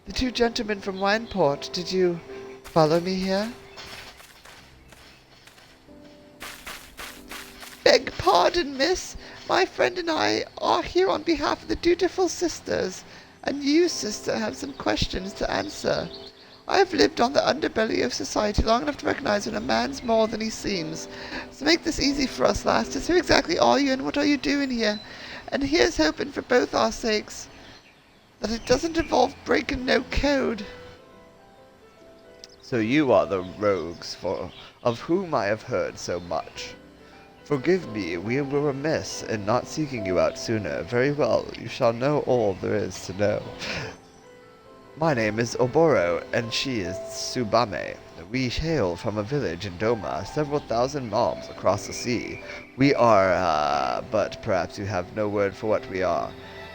The two gentlemen from Wineport, did you follow me here? Beg pardon, miss. My friend and I are here on behalf of the dutiful sisters, and you, sister, have some questions to answer. I have lived on the underbelly of society long enough to recognize when a man's more than he seems. So make this easy for us, lasses. Who exactly are you, and what are you doing here? And here's hoping for both our sakes that it doesn't involve breaking no code. So you are the rogues of whom I have heard so much. Forgive me, we were remiss in not seeking you out sooner. Very well, you shall know all there is to know. My name is Oboro, and she is Tsubame. We hail from a village in Doma, several thousand miles across the sea. We are, but perhaps you have no word for what we are.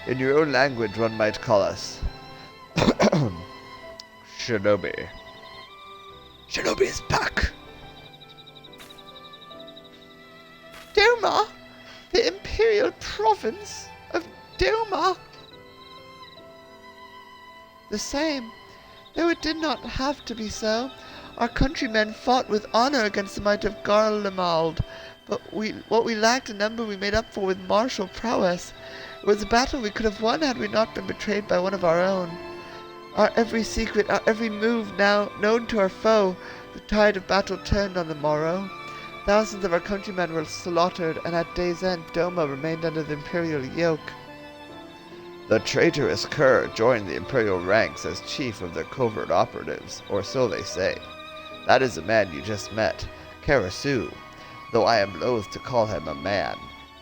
In your own language, one might call us Shinobi. Shinobi is back! Doma? The imperial province of Doma? The same, though it did not have to be so. Our countrymen fought with honor against the might of Garlemald, but what we lacked in number we made up for with martial prowess. It was a battle we could have won had we not been betrayed by one of our own. Our every secret, our every move now known to our foe, the tide of battle turned on the morrow. Thousands of our countrymen were slaughtered, and at day's end Doma remained under the imperial yoke. The traitorous Kerr joined the imperial ranks as chief of their covert operatives, or so they say. That is the man you just met, Karasu, though I am loath to call him a man.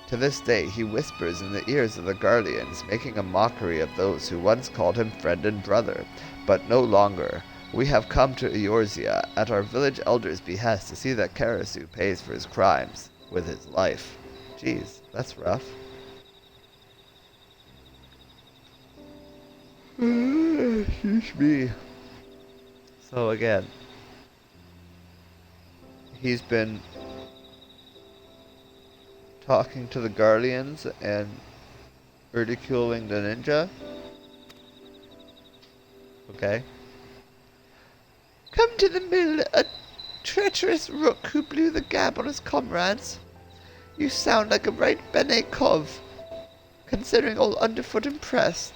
To this day he whispers in the ears of the Guardians, making a mockery of those who once called him friend and brother, but no longer. We have come to Eorzea at our village elder's behest to see that Karasu pays for his crimes with his life. Jeez, that's rough. Excuse me. So again, he's been talking to the Guardians and ridiculing the ninja. Okay. Come to the mill, a treacherous rook who blew the gab on his comrades. You sound like a right Bene Kov, considering all underfoot impressed.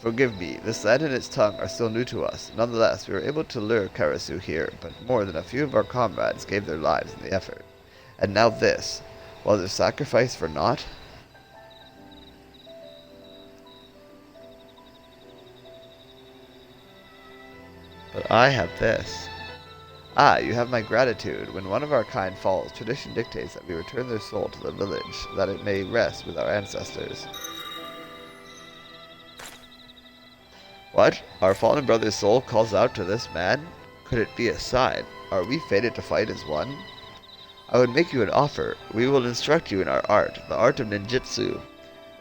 Forgive me, the sand and its tongue are still new to us. Nonetheless, we were able to lure Karasu here, but more than a few of our comrades gave their lives in the effort. And now this. Was a sacrifice for naught? But I have this. Ah, you have my gratitude. When one of our kind falls, tradition dictates that we return their soul to the village, that it may rest with our ancestors. What? Our fallen brother's soul calls out to this man? Could it be a sign? Are we fated to fight as one? I would make you an offer. We will instruct you in our art, the art of ninjutsu.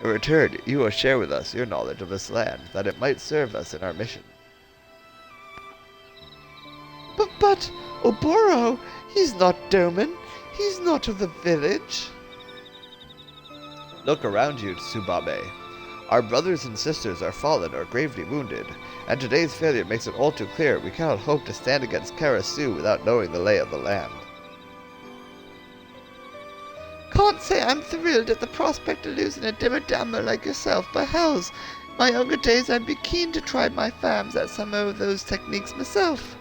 In return, you will share with us your knowledge of this land, that it might serve us in our mission. But, Oboro, he's not Doman. He's not of the village. Look around you, Tsubame. Our brothers and sisters are fallen or gravely wounded, and today's failure makes it all too clear we cannot hope to stand against Karasu without knowing the lay of the land. Can't say I'm thrilled at the prospect of losing a dimmer dammer like yourself, but hells, my younger days I'd be keen to try my fams at some of those techniques myself.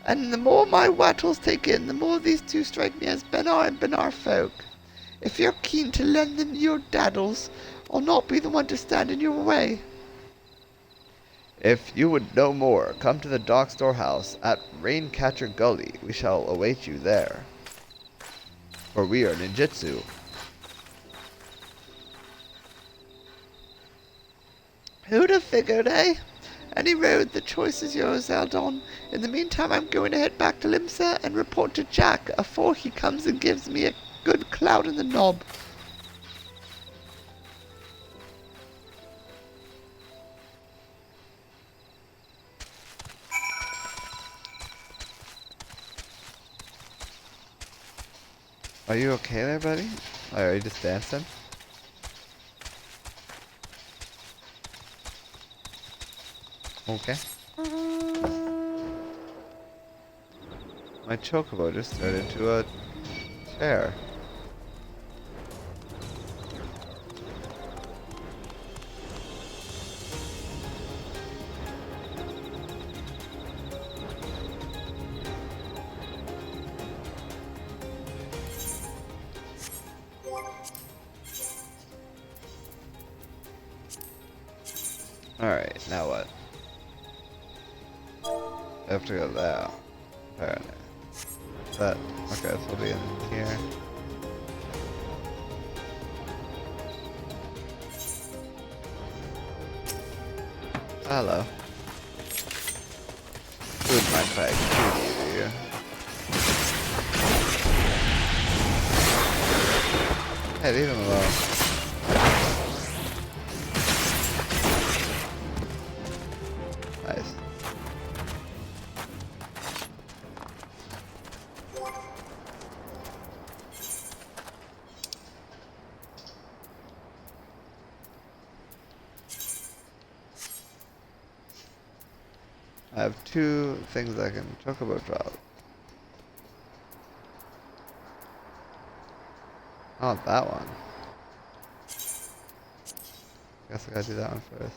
And the more my wattles take in, the more these two strike me as Benar and Benar folk. If you're keen to lend them your daddles, I'll not be the one to stand in your way. If you would know more, come to the dock storehouse at Raincatcher Gully. We shall await you there. For we are ninjutsu. Who'd have figured, eh? Any road, the choice is yours, Eldon. In the meantime, I'm going to head back to Limsa and report to Jack afore he comes and gives me a good cloud in the knob. Are you okay there, buddy? Or are you just dancing? Okay. My chocobo just turned into a chair. Alright, now what? I have to go there. Apparently. But, okay, this will be in here. Hello. Wouldn't mind if I kill you, do you? Hey, leave him alone. Nice. I have two things I can talk about drop. Oh, that one. Guess I gotta do that one first.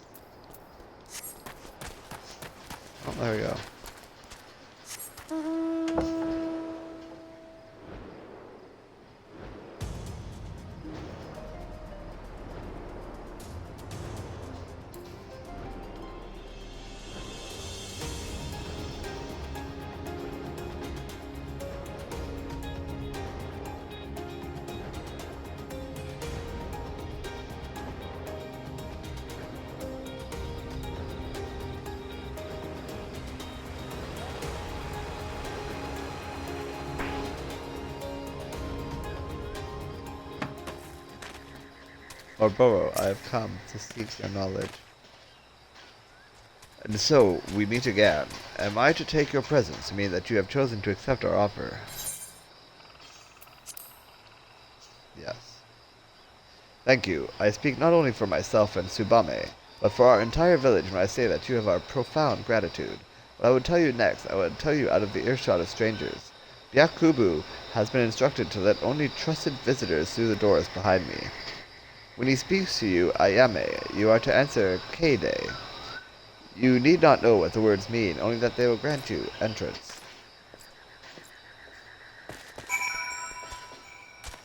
Oh, there we go. Boro, I have come to seek your knowledge. And so, we meet again. Am I to take your presence to mean that you have chosen to accept our offer? Yes. Thank you. I speak not only for myself and Tsubame, but for our entire village when I say that you have our profound gratitude. What I would tell you next, I would tell you out of the earshot of strangers. Byakubu has been instructed to let only trusted visitors through the doors behind me. When he speaks to you, Ayame, you are to answer Keide. You need not know what the words mean, only that they will grant you entrance.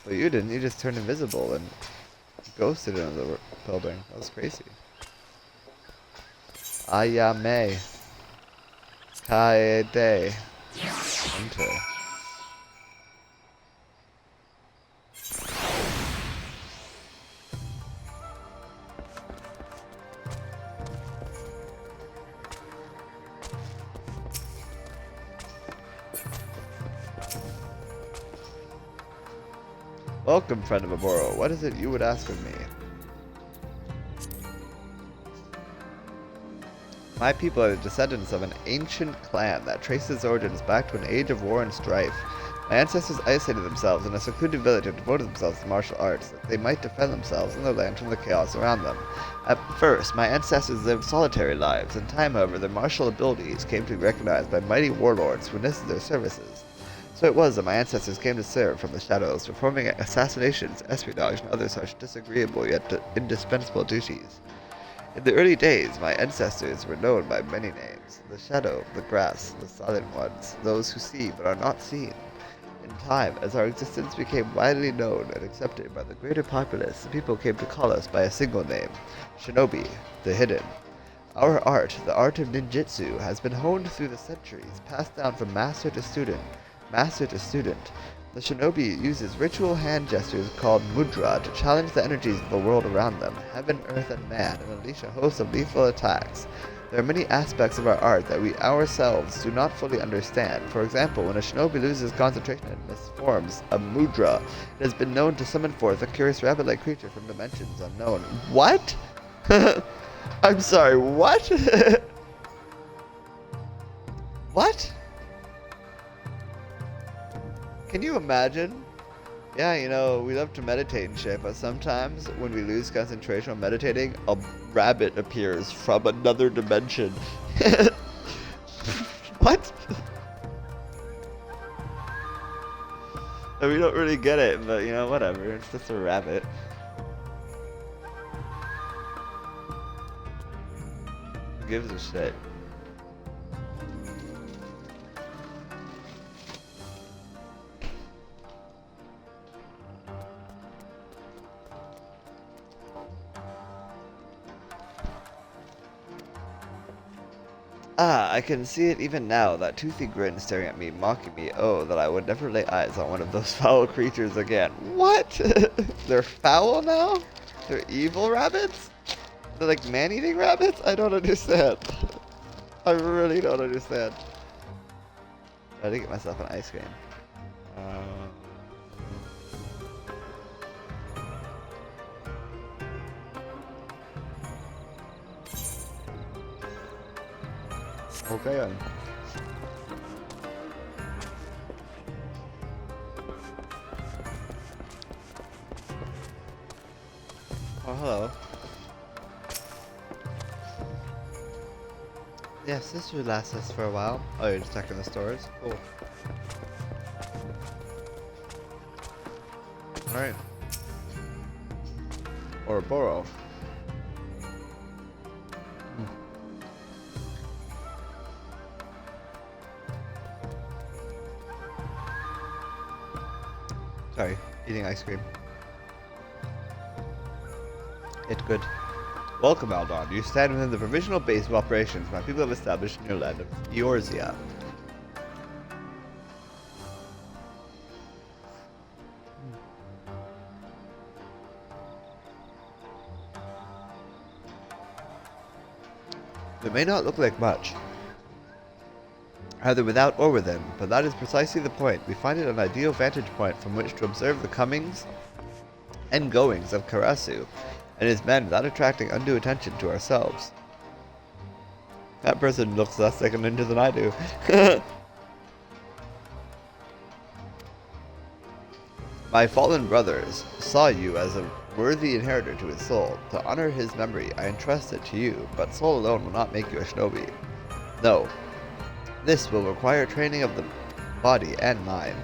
Well, you didn't. You just turned invisible and ghosted into the building. That was crazy. Ayame. Kaede. Enter. Welcome, friend of Aboro. What is it you would ask of me? My people are the descendants of an ancient clan that traces its origins back to an age of war and strife. My ancestors isolated themselves in a secluded village and devoted themselves to martial arts, that they might defend themselves and their land from the chaos around them. At first, my ancestors lived solitary lives. In time, however, their martial abilities came to be recognized by mighty warlords who enlisted their services. So it was that my ancestors came to serve from the shadows, performing assassinations, espionage, and other such disagreeable yet indispensable duties. In the early days, my ancestors were known by many names: the shadow, the grass, the silent ones, those who see but are not seen. In time, as our existence became widely known and accepted by the greater populace, the people came to call us by a single name: Shinobi, the Hidden. Our art, the art of ninjutsu, has been honed through the centuries, passed down from master to student. The shinobi uses ritual hand gestures called mudra to challenge the energies of the world around them, heaven, earth, and man, and unleash a host of lethal attacks. There are many aspects of our art that we ourselves do not fully understand. For example, when a shinobi loses concentration and misforms a mudra, it has been known to summon forth a curious rabbit-like creature from dimensions unknown. What? I'm sorry, what? What? Can you imagine? Yeah, you know, we love to meditate and shit, but sometimes when we lose concentration on meditating, a rabbit appears from another dimension. What? We don't really get it, but you know, whatever. It's just a rabbit. Who gives a shit? Ah, I can see it even now, that toothy grin staring at me, mocking me. Oh, that I would never lay eyes on one of those foul creatures again. What? They're foul now? They're evil rabbits? They're like man-eating rabbits? I don't understand. I really don't understand. I did get myself an ice cream. Okay on. Oh, hello. Yes, this should last us for a while. Oh, you're just checking the stores? Cool. Alright. Ouroboros. Sorry, eating ice cream. It's good. Welcome, Aldon. You stand within the provisional base of operations my people have established in your land of Eorzea. It may not look like much, either without or within, but that is precisely the point. We find it an ideal vantage point from which to observe the comings and goings of Karasu and his men without attracting undue attention to ourselves. That person looks less like a ninja than I do. My fallen brothers saw you as a worthy inheritor to his soul. To honor his memory, I entrust it to you, but soul alone will not make you a shinobi. No. This will require training of the body and mind.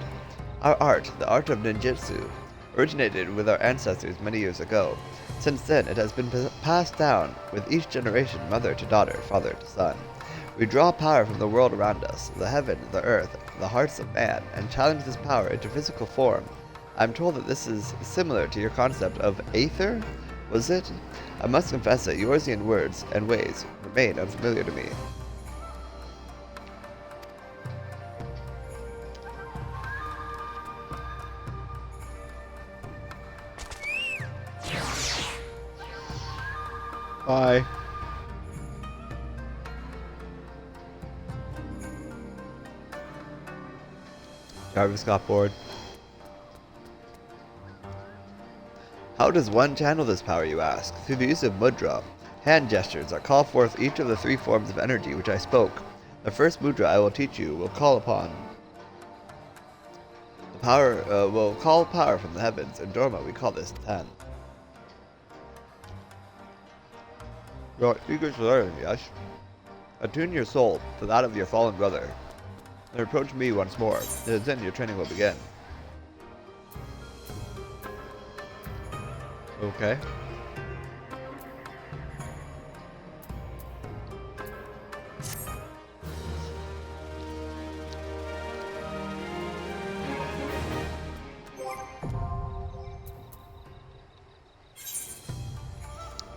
Our art, the art of ninjutsu, originated with our ancestors many years ago. Since then, it has been passed down with each generation, mother to daughter, father to son. We draw power from the world around us, the heaven, the earth, the hearts of man, and challenge this power into physical form. I'm told that this is similar to your concept of aether? Was it? I must confess that Eorzean words and ways remain unfamiliar to me. Bye. Jarvis got bored. How does one channel this power, you ask? Through the use of mudra. Hand gestures that call forth each of the 3 forms of energy which I spoke. The first mudra I will teach you will call upon the power. Will call power from the heavens. In Dorma, we call this Ten. You're eager to learn, yes? Attune your soul to that of your fallen brother, and approach me once more. It is then your training will begin. Okay.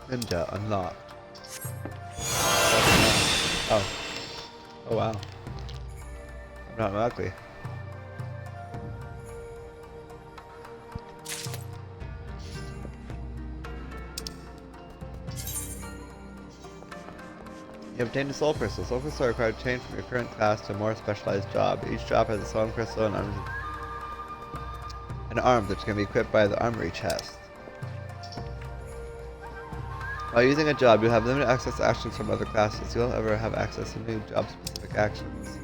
Ninja unlocked. Oh. Oh wow. I'm not ugly. You obtained a soul crystal. Soul crystals are required to change from your current class to a more specialized job. Each job has a soul crystal and arms which can be equipped by the armory chest. While using a job, you'll have limited access to actions from other classes. You'll ever have access to new job-specific actions.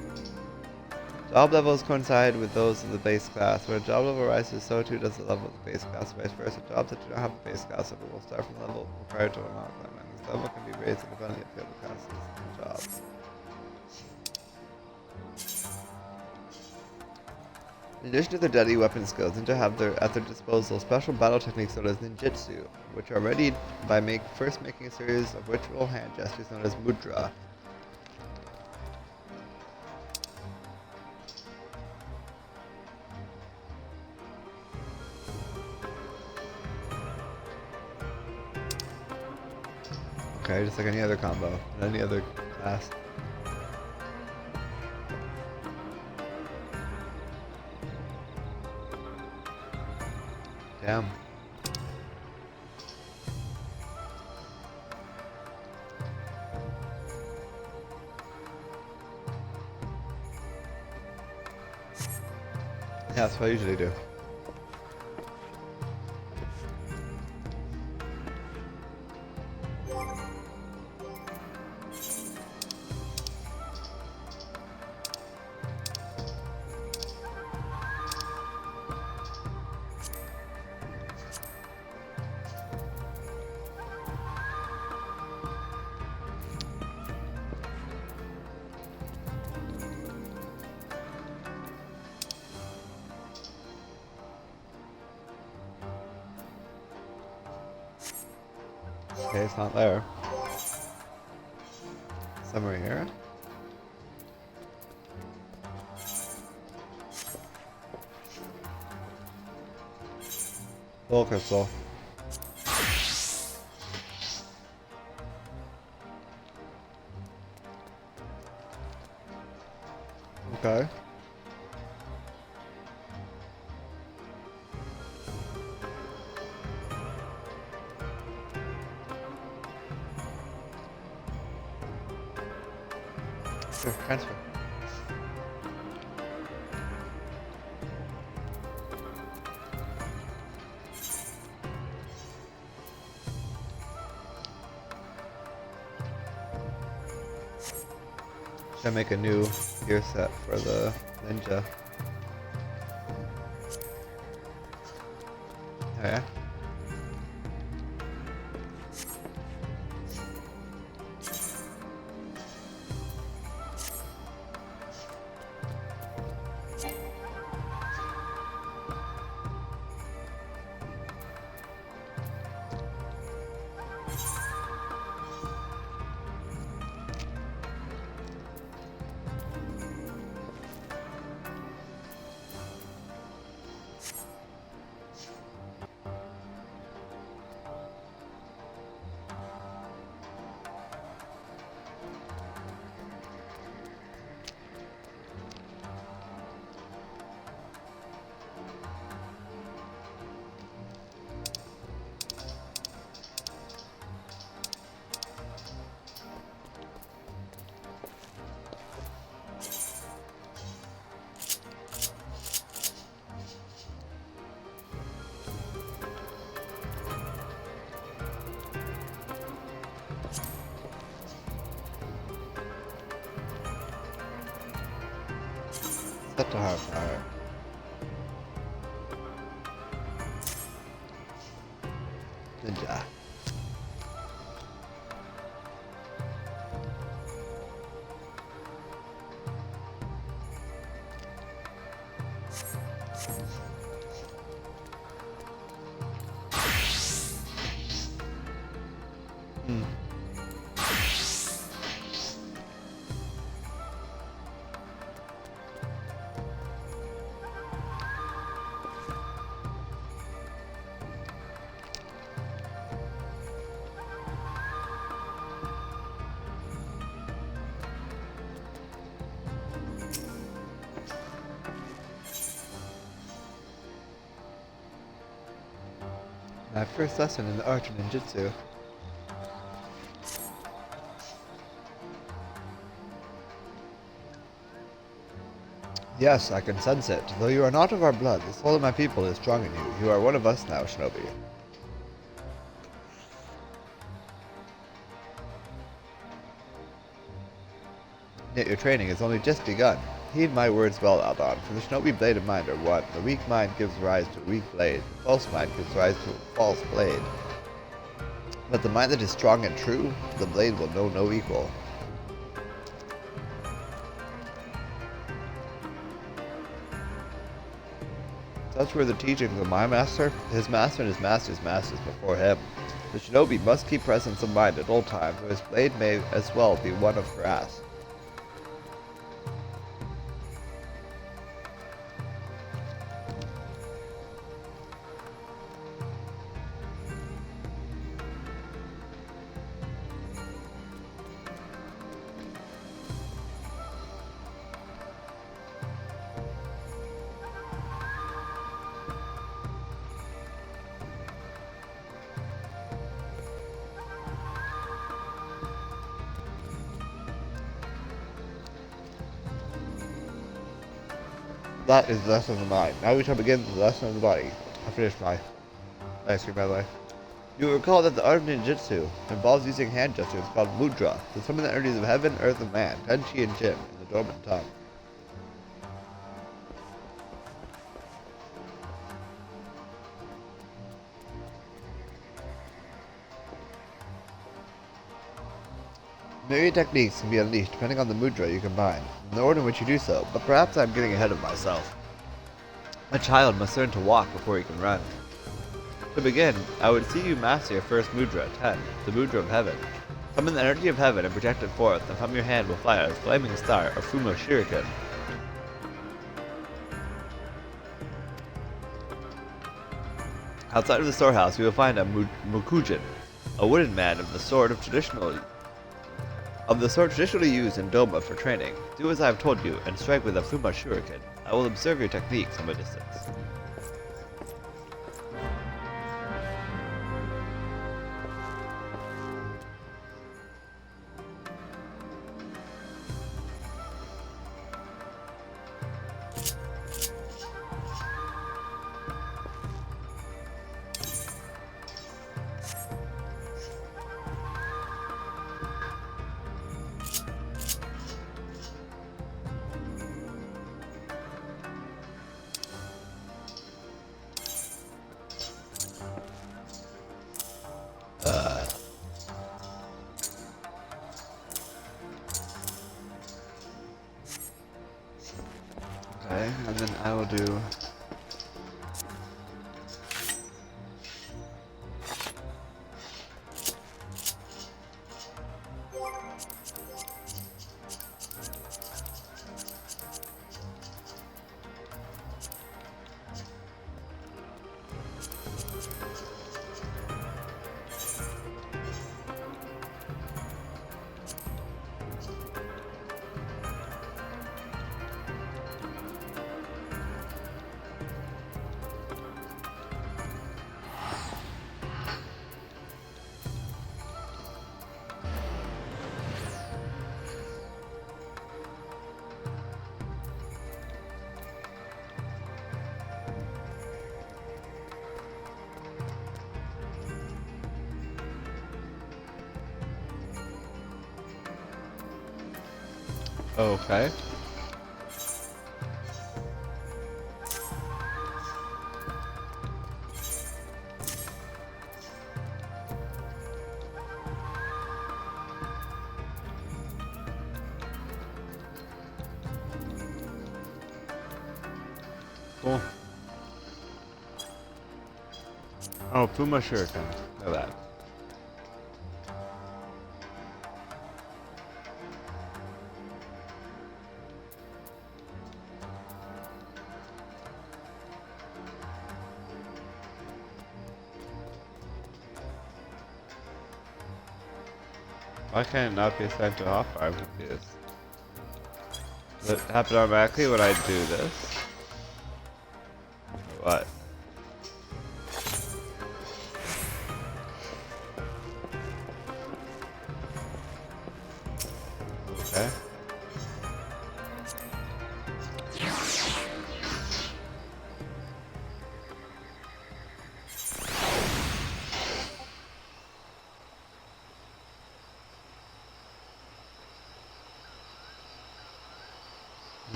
Job levels coincide with those of the base class. When a job level rises, so too does the level of the base class. Vice versa, jobs that do not have a base class level will start from the level prior to unlock them, and this level can be raised independently of the other classes and jobs. In addition to their deadly weapon skills, ninja have at their disposal special battle techniques known as ninjutsu, which are readied by first making a series of ritual hand gestures known as mudra. Okay, just like any other combo, in any other class. Damn. Yeah, that's what I usually do. Okay, it's not there. Somewhere here. Soul crystal. Okay. Sure, transfer. Should I make a new gear set for the ninja? Oh yeah? Set to hard power. Ninja. My first lesson in the art of ninjutsu. Yes, I can sense it. Though you are not of our blood, the soul of my people is strong in you. You are one of us now, Shinobi. Yet your training has only just begun. Heed my words well, Aldon, for the Shinobi blade and mind are one. The weak mind gives rise to a weak blade. The false mind gives rise to a false blade. But the mind that is strong and true, the blade will know no equal. Such were the teachings of my master, his master and his master's masters before him. The Shinobi must keep presence of mind at all times, or his blade may as well be one of brass. That is the lesson of the mind. Now we shall begin the lesson of the body. I finished my ice cream, by the way. You will recall that the art of ninjutsu involves using hand gestures called mudra to summon the energies of heaven, earth, and man, tenchi and jin, in the dormant tongue. Myriad techniques can be unleashed depending on the mudra you combine, and the order in which you do so, but perhaps I'm getting ahead of myself. A child must learn to walk before he can run. To begin, I would see you master your first mudra, 10, the mudra of heaven. Summon the energy of heaven and project it forth, and from your hand will fly a flaming star, or Fumo Shuriken. Outside of the storehouse, you will find a Mukujin, a wooden man of the sort traditionally used in Doma for training. Do as I have told you, and strike with a Fuma Shuriken. I will observe your techniques from a distance. Okay, and then I will do... Okay. Cool. Oh, Puma Shuriken. Look at that. Why can it not be assigned to off? I'm confused. Does it happen automatically when I do this? Or what? Okay.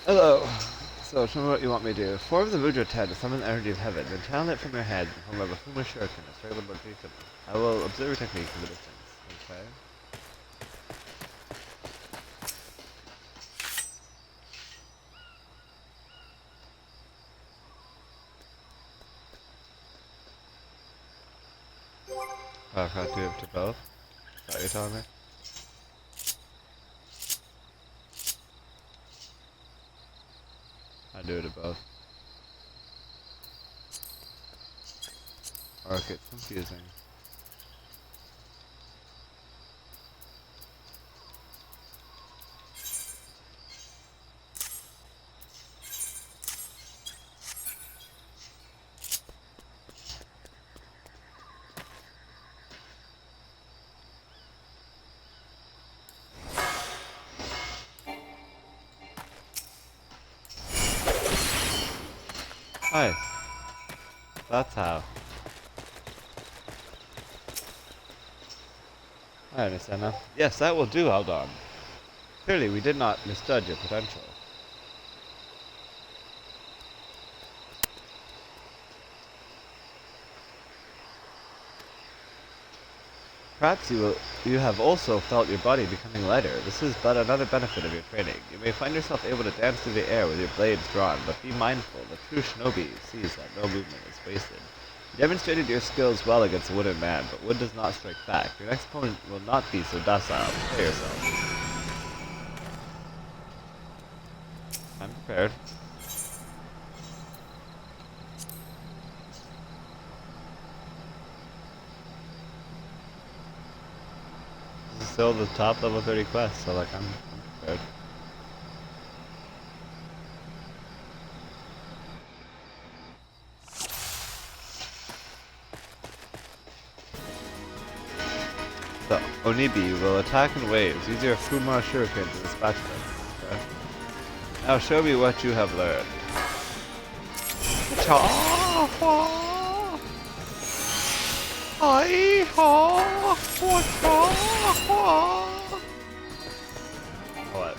Hello. So, show me what you want me to do. Form the Mudra 10 to summon the energy of heaven, then channel it from your head and form a Bafuma Shuriken, a straight one I will observe your technique from the distance. Okay. Oh, I can't do it to both? Is that what you're telling me? I do it to both. Or it gets confusing. Nice. That's how. I understand now. Yes, that will do, Aldon. Clearly, we did not misjudge your potential. Perhaps you have also felt your body becoming lighter. This is but another benefit of your training. You may find yourself able to dance through the air with your blades drawn, but be mindful, the true shinobi sees that no movement is wasted. You demonstrated your skills well against a wooden man, but wood does not strike back. Your next opponent will not be so docile. Prepare yourself. I'm prepared. This is still the top level 30 quest, so like I'm prepared. The Onibi will attack in waves. Use your Fuma Shuriken to dispatch them. Okay. Now show me what you have learned. What?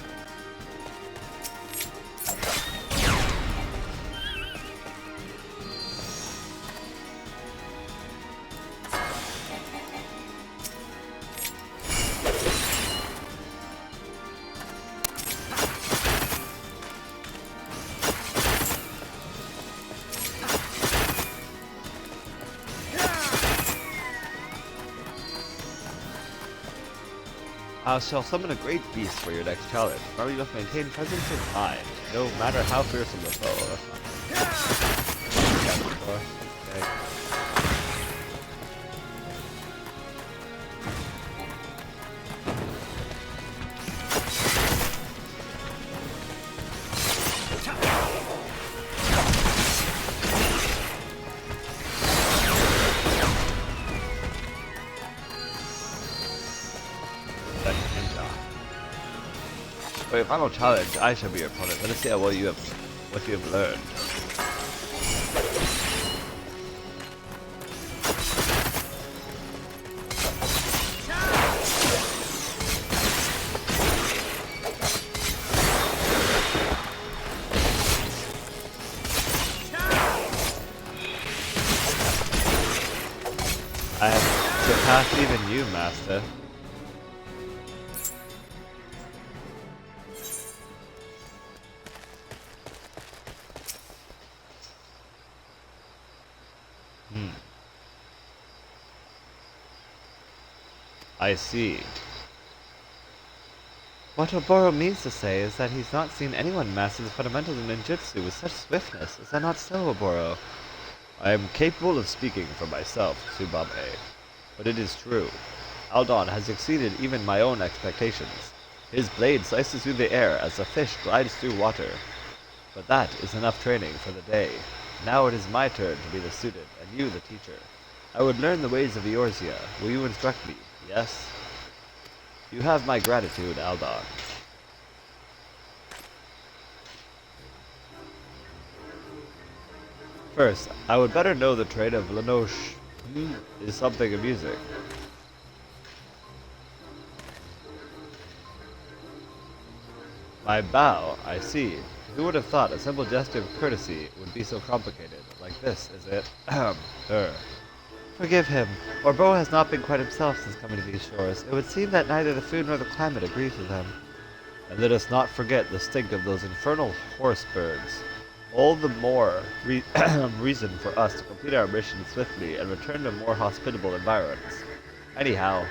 I shall summon a great beast for your next challenge. Remember, you must maintain presence of mind, no matter how fearsome the foe. That's not good. Okay. For your final challenge, I shall be your opponent. Let us see how well you have learned. I have surpassed even you, Master. Hmm. I see. What Oboro means to say is that he's not seen anyone master the fundamentals of ninjutsu with such swiftness. Is that not so, Oboro? I am capable of speaking for myself, Tsubame. But it is true. Aldon has exceeded even my own expectations. His blade slices through the air as a fish glides through water. But that is enough training for the day. Now it is my turn to be the student, and you the teacher. I would learn the ways of Eorzea. Will you instruct me? Yes? You have my gratitude, Aldon. First, I would better know the trade of Lenoche. Is something amusing. My bow, I see. Who would have thought a simple gesture of courtesy would be so complicated? Like this, is it? Her. Forgive him. Orbo has not been quite himself since coming to these shores. It would seem that neither the food nor the climate agrees with him. And let us not forget the stink of those infernal horse birds. All the more reason for us to complete our mission swiftly and return to more hospitable environs. Anyhow,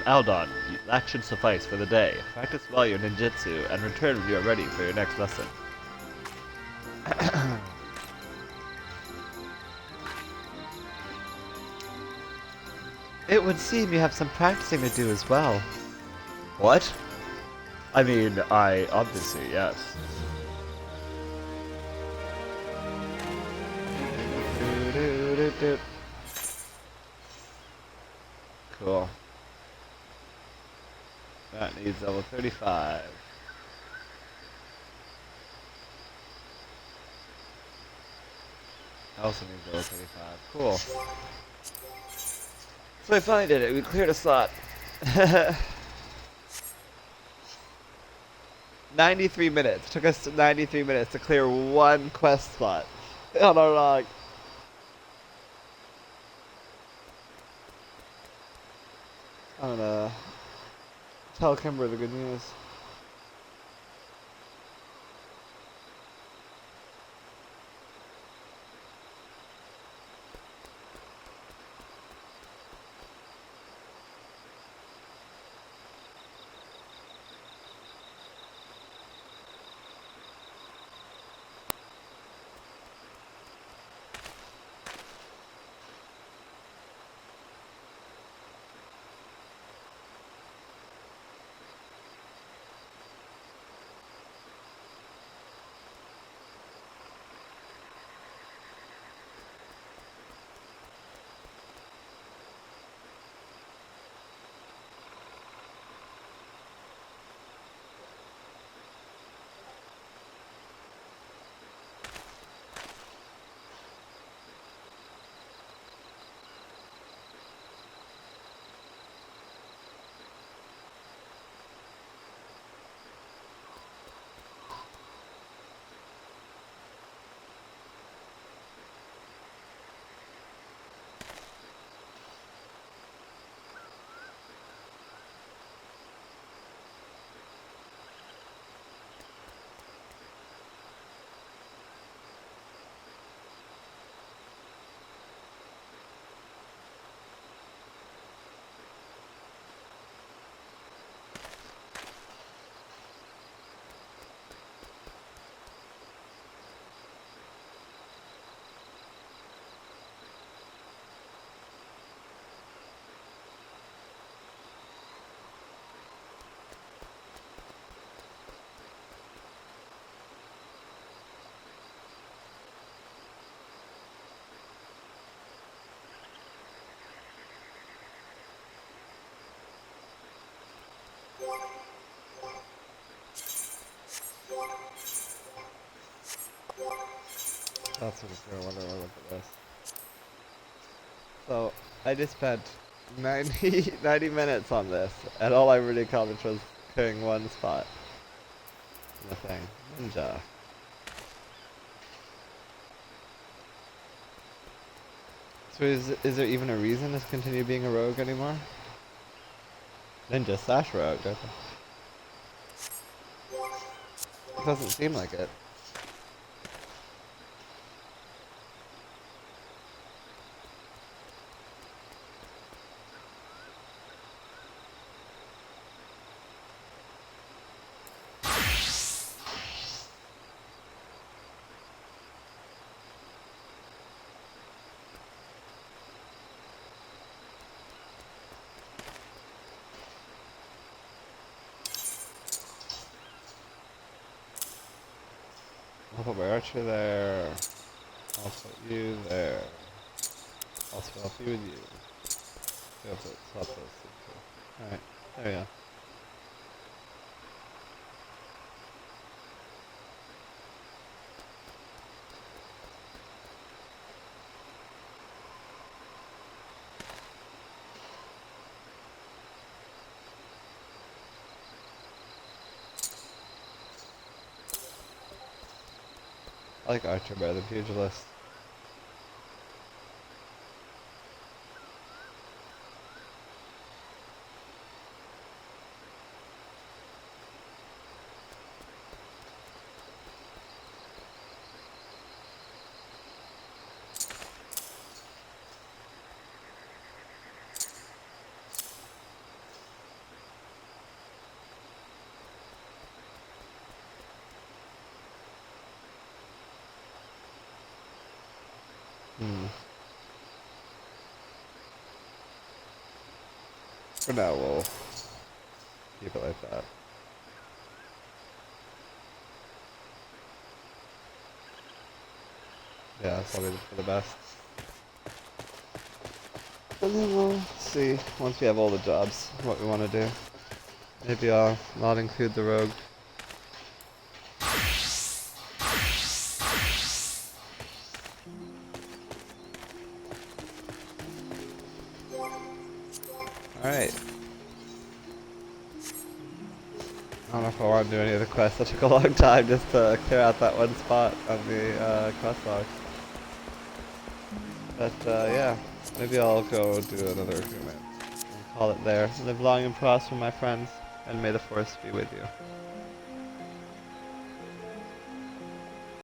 Aldon, that should suffice for the day. Practice well your ninjutsu and return when you are ready for your next lesson. It would seem you have some practicing to do as well. What? I mean, I obviously, yes. Cool. That needs level 35. Also needs level 35. Cool. So we finally did it. We cleared a slot. 93 minutes. Took us 93 minutes to clear one quest spot on our log. I'm gonna tell Kimber the good news. That's what it's gonna wonder when I look at this. So, I just spent 90 minutes on this, and all I really accomplished was clearing one spot in the thing. Ninja. So is there even a reason to continue being a rogue anymore? Ninja slash rogue, okay. It doesn't seem like it. put my archer there. I'll put you there. I'll swap you with you. I'll put swap those two too. Alright, there we go. I like archer better than pugilist. For now, we'll keep it like that. Yeah, that's probably for the best. And then we'll see, once we have all the jobs, what we want to do. Maybe I'll not include the rogue. Alright. I don't know if I want to do any of the quests. That took a long time just to clear out that one spot on the quest log. But yeah, maybe I'll go do another agreement and call it there. Live long and prosper, my friends, and may the force be with you.